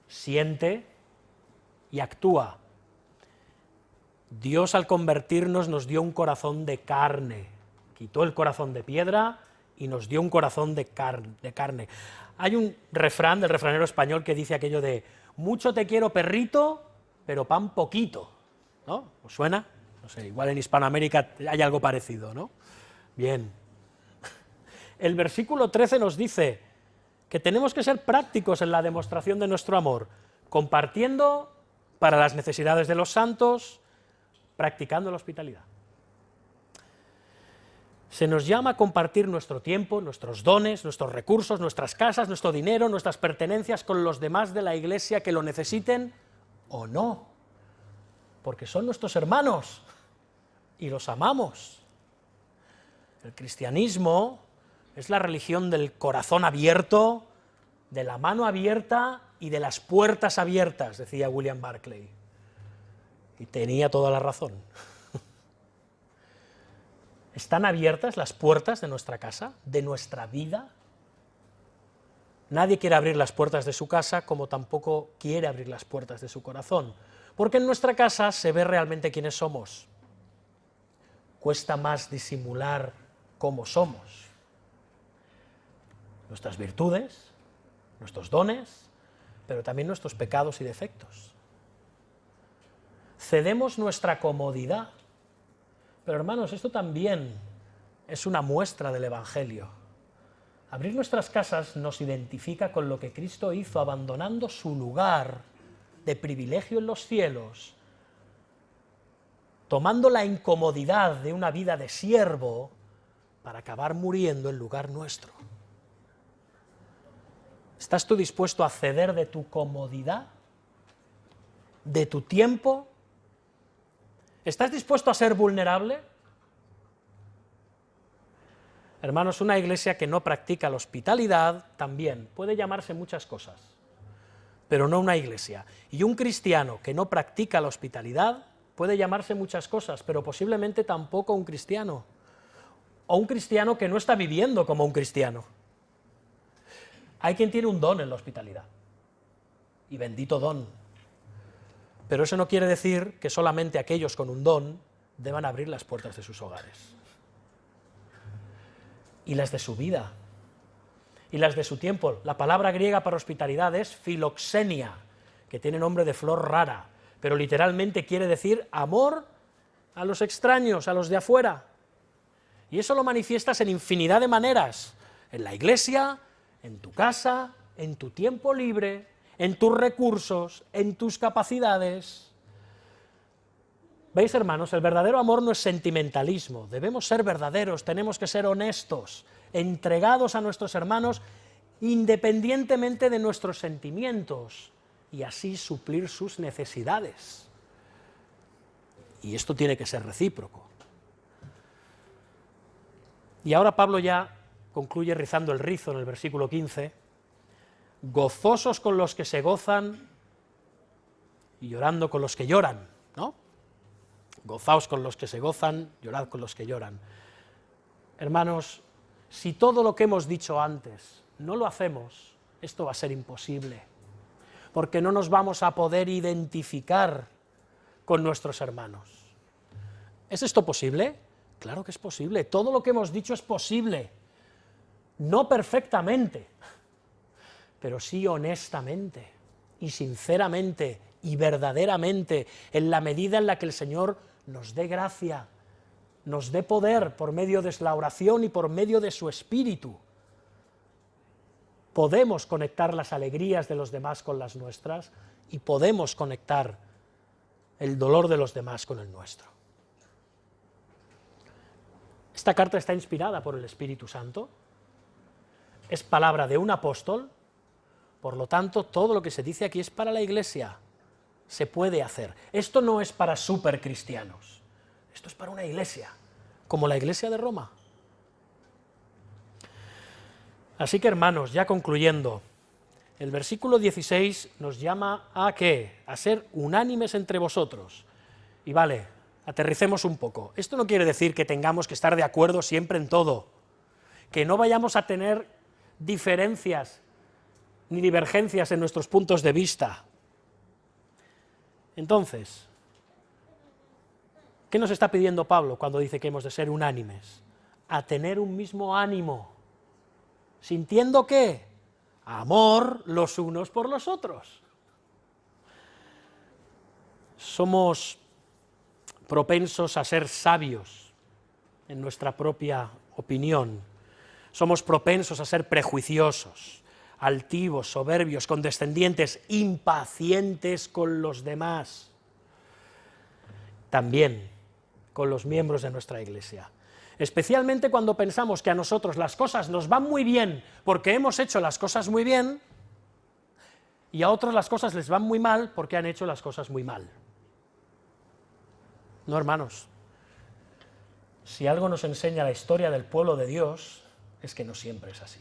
siente y actúa. Dios, al convertirnos, nos dio un corazón de carne. Quitó el corazón de piedra y nos dio un corazón de carne. Hay un refrán del refranero español que dice aquello de: mucho te quiero, perrito, pero pan poquito. ¿No? ¿Os suena? No sé, igual en Hispanoamérica hay algo parecido, ¿no? Bien. El versículo 13 nos dice que tenemos que ser prácticos en la demostración de nuestro amor, compartiendo para las necesidades de los santos, practicando la hospitalidad. Se nos llama a compartir nuestro tiempo, nuestros dones, nuestros recursos, nuestras casas, nuestro dinero, nuestras pertenencias con los demás de la iglesia que lo necesiten o no, porque son nuestros hermanos y los amamos. El cristianismo es la religión del corazón abierto, de la mano abierta y de las puertas abiertas, decía William Barclay. Y tenía toda la razón. ¿Están abiertas las puertas de nuestra casa, de nuestra vida? Nadie quiere abrir las puertas de su casa, como tampoco quiere abrir las puertas de su corazón, porque en nuestra casa se ve realmente quiénes somos. Cuesta más disimular cómo somos. Nuestras virtudes, nuestros dones, pero también nuestros pecados y defectos. Cedemos nuestra comodidad, pero hermanos, esto también es una muestra del Evangelio. Abrir nuestras casas nos identifica con lo que Cristo hizo, abandonando su lugar de privilegio en los cielos, tomando la incomodidad de una vida de siervo para acabar muriendo en lugar nuestro. ¿Estás tú dispuesto a ceder de tu comodidad, de tu tiempo? ¿Estás dispuesto a ser vulnerable? Hermanos, una iglesia que no practica la hospitalidad también puede llamarse muchas cosas, pero no una iglesia. Y un cristiano que no practica la hospitalidad puede llamarse muchas cosas, pero posiblemente tampoco un cristiano. O un cristiano que no está viviendo como un cristiano. Hay quien tiene un don en la hospitalidad, y bendito don. Pero eso no quiere decir que solamente aquellos con un don deban abrir las puertas de sus hogares. Y las de su vida, y las de su tiempo. La palabra griega para hospitalidad es filoxenia, que tiene nombre de flor rara, pero literalmente quiere decir amor a los extraños, a los de afuera. Y eso lo manifiestas en infinidad de maneras, en la iglesia, en tu casa, en tu tiempo libre, en tus recursos, en tus capacidades. ¿Veis, hermanos? El verdadero amor no es sentimentalismo, debemos ser verdaderos, tenemos que ser honestos, entregados a nuestros hermanos independientemente de nuestros sentimientos y así suplir sus necesidades. Y esto tiene que ser recíproco. Y ahora Pablo ya concluye rizando el rizo en el versículo 15, gozosos con los que se gozan y llorando con los que lloran, ¿no? Gozaos con los que se gozan, llorad con los que lloran. Hermanos, si todo lo que hemos dicho antes no lo hacemos, esto va a ser imposible, porque no nos vamos a poder identificar con nuestros hermanos. ¿Es esto posible? Claro que es posible, todo lo que hemos dicho es posible, no perfectamente, pero sí honestamente y sinceramente y verdaderamente, en la medida en la que el Señor nos dé gracia, nos dé poder por medio de la oración y por medio de su Espíritu. Podemos conectar las alegrías de los demás con las nuestras y podemos conectar el dolor de los demás con el nuestro. Esta carta está inspirada por el Espíritu Santo, es palabra de un apóstol, por lo tanto, todo lo que se dice aquí es para la iglesia, se puede hacer. Esto no es para supercristianos, esto es para una iglesia, como la iglesia de Roma. Así que, hermanos, ya concluyendo, el versículo 16 nos llama a ¿qué? A ser unánimes entre vosotros. Y vale, aterricemos un poco. Esto no quiere decir que tengamos que estar de acuerdo siempre en todo, que no vayamos a tener diferencias ni divergencias en nuestros puntos de vista. Entonces, ¿qué nos está pidiendo Pablo cuando dice que hemos de ser unánimes? A tener un mismo ánimo, sintiendo ¿qué? Amor los unos por los otros. Somos propensos a ser sabios en nuestra propia opinión. Somos propensos a ser prejuiciosos, altivos, soberbios, condescendientes, impacientes con los demás. También con los miembros de nuestra iglesia. Especialmente cuando pensamos que a nosotros las cosas nos van muy bien porque hemos hecho las cosas muy bien y a otros las cosas les van muy mal porque han hecho las cosas muy mal. No, hermanos, si algo nos enseña la historia del pueblo de Dios es que no siempre es así.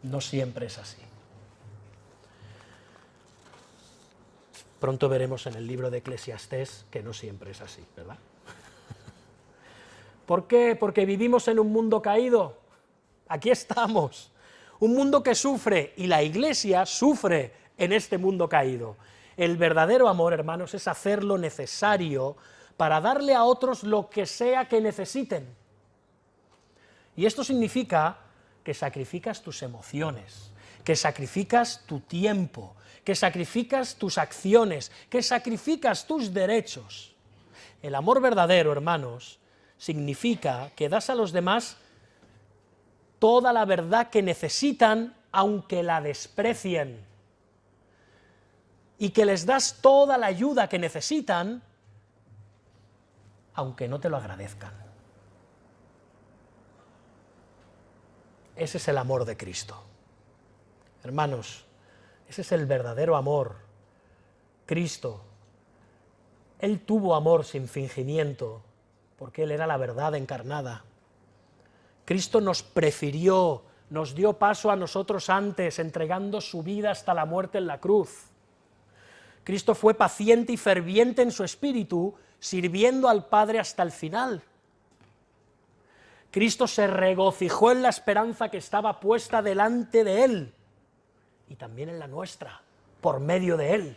No siempre es así. Pronto veremos en el libro de Eclesiastés que no siempre es así, ¿verdad? ¿Por qué? Porque vivimos en un mundo caído. Aquí estamos. Un mundo que sufre, y la Iglesia sufre en este mundo caído. El verdadero amor, hermanos, es hacer lo necesario para darle a otros lo que sea que necesiten. Y esto significa que sacrificas tus emociones, que sacrificas tu tiempo, que sacrificas tus acciones, que sacrificas tus derechos. El amor verdadero, hermanos, significa que das a los demás toda la verdad que necesitan, aunque la desprecien, y que les das toda la ayuda que necesitan, aunque no te lo agradezcan. Ese es el amor de Cristo. Hermanos, ese es el verdadero amor. Cristo, Él tuvo amor sin fingimiento, porque Él era la verdad encarnada. Cristo nos prefirió, nos dio paso a nosotros antes, entregando su vida hasta la muerte en la cruz. Cristo fue paciente y ferviente en su espíritu, sirviendo al Padre hasta el final. Cristo se regocijó en la esperanza que estaba puesta delante de Él, y también en la nuestra, por medio de Él.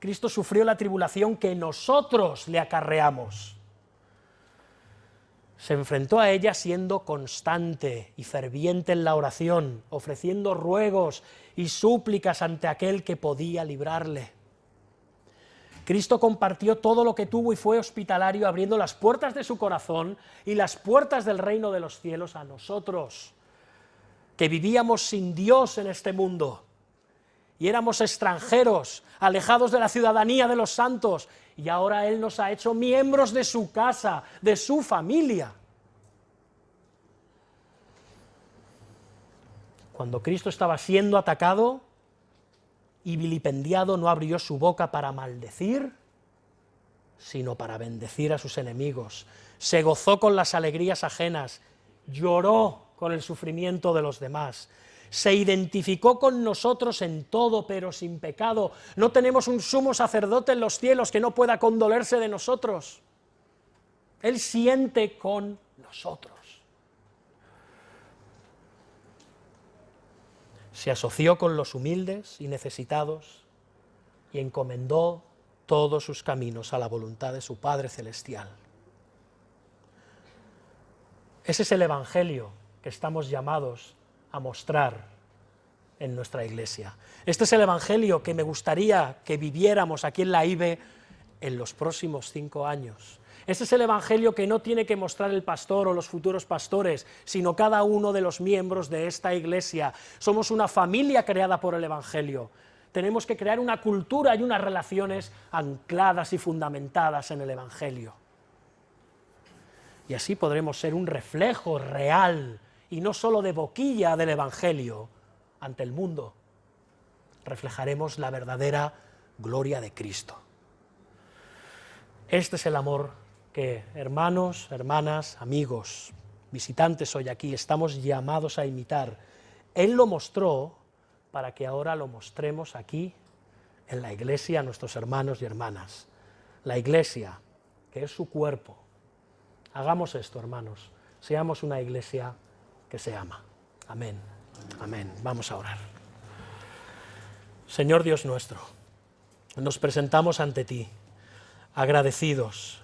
Cristo sufrió la tribulación que nosotros le acarreamos. Se enfrentó a ella siendo constante y ferviente en la oración, ofreciendo ruegos y súplicas ante aquel que podía librarle. Cristo compartió todo lo que tuvo y fue hospitalario, abriendo las puertas de su corazón y las puertas del reino de los cielos a nosotros, que vivíamos sin Dios en este mundo y éramos extranjeros, alejados de la ciudadanía de los santos, y ahora Él nos ha hecho miembros de su casa, de su familia. Cuando Cristo estaba siendo atacado y vilipendiado, no abrió su boca para maldecir, sino para bendecir a sus enemigos. Se gozó con las alegrías ajenas, lloró con el sufrimiento de los demás. Se identificó con nosotros en todo, pero sin pecado. No tenemos un sumo sacerdote en los cielos que no pueda condolerse de nosotros. Él siente con nosotros. Se asoció con los humildes y necesitados y encomendó todos sus caminos a la voluntad de su Padre Celestial. Ese es el Evangelio que estamos llamados a mostrar en nuestra iglesia. Este es el Evangelio que me gustaría que viviéramos aquí en la IBE en los próximos 5 años. Este es el Evangelio que no tiene que mostrar el pastor o los futuros pastores, sino cada uno de los miembros de esta iglesia. Somos una familia creada por el Evangelio. Tenemos que crear una cultura y unas relaciones ancladas y fundamentadas en el Evangelio. Y así podremos ser un reflejo real y no solo de boquilla del Evangelio ante el mundo. Reflejaremos la verdadera gloria de Cristo. Este es el amor que, hermanos, hermanas, amigos, visitantes hoy aquí, estamos llamados a imitar. Él lo mostró para que ahora lo mostremos aquí en la iglesia a nuestros hermanos y hermanas. La iglesia, que es su cuerpo. Hagamos esto, hermanos. Seamos una iglesia que se ama. Amén. Amén. Vamos a orar. Señor Dios nuestro, nos presentamos ante ti, agradecidos,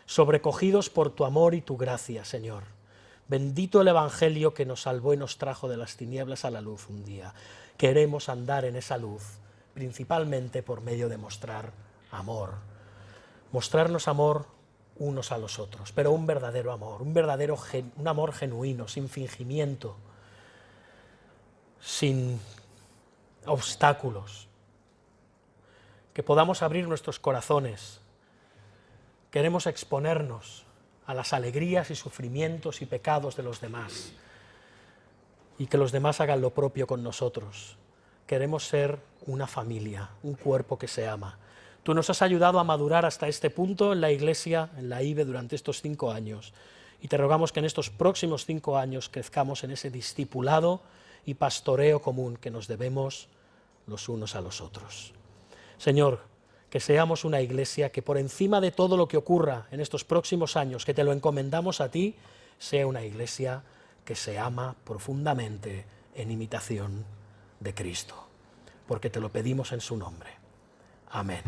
sobrecogidos por tu amor y tu gracia, Señor. Bendito el Evangelio que nos salvó y nos trajo de las tinieblas a la luz un día. Queremos andar en esa luz, principalmente por medio de mostrar amor. Mostrarnos amor unos a los otros, pero un verdadero amor, un amor genuino, sin fingimiento, sin obstáculos. Que podamos abrir nuestros corazones. Queremos exponernos a las alegrías y sufrimientos y pecados de los demás, y que los demás hagan lo propio con nosotros. Queremos ser una familia, un cuerpo que se ama. Tú nos has ayudado a madurar hasta este punto en la iglesia, en la IBE, durante estos 5 años, y te rogamos que en estos próximos 5 años crezcamos en ese discipulado y pastoreo común que nos debemos los unos a los otros. Señor, que seamos una iglesia que por encima de todo lo que ocurra en estos próximos años, que te lo encomendamos a ti, sea una iglesia que se ama profundamente en imitación de Cristo, porque te lo pedimos en su nombre. Amén.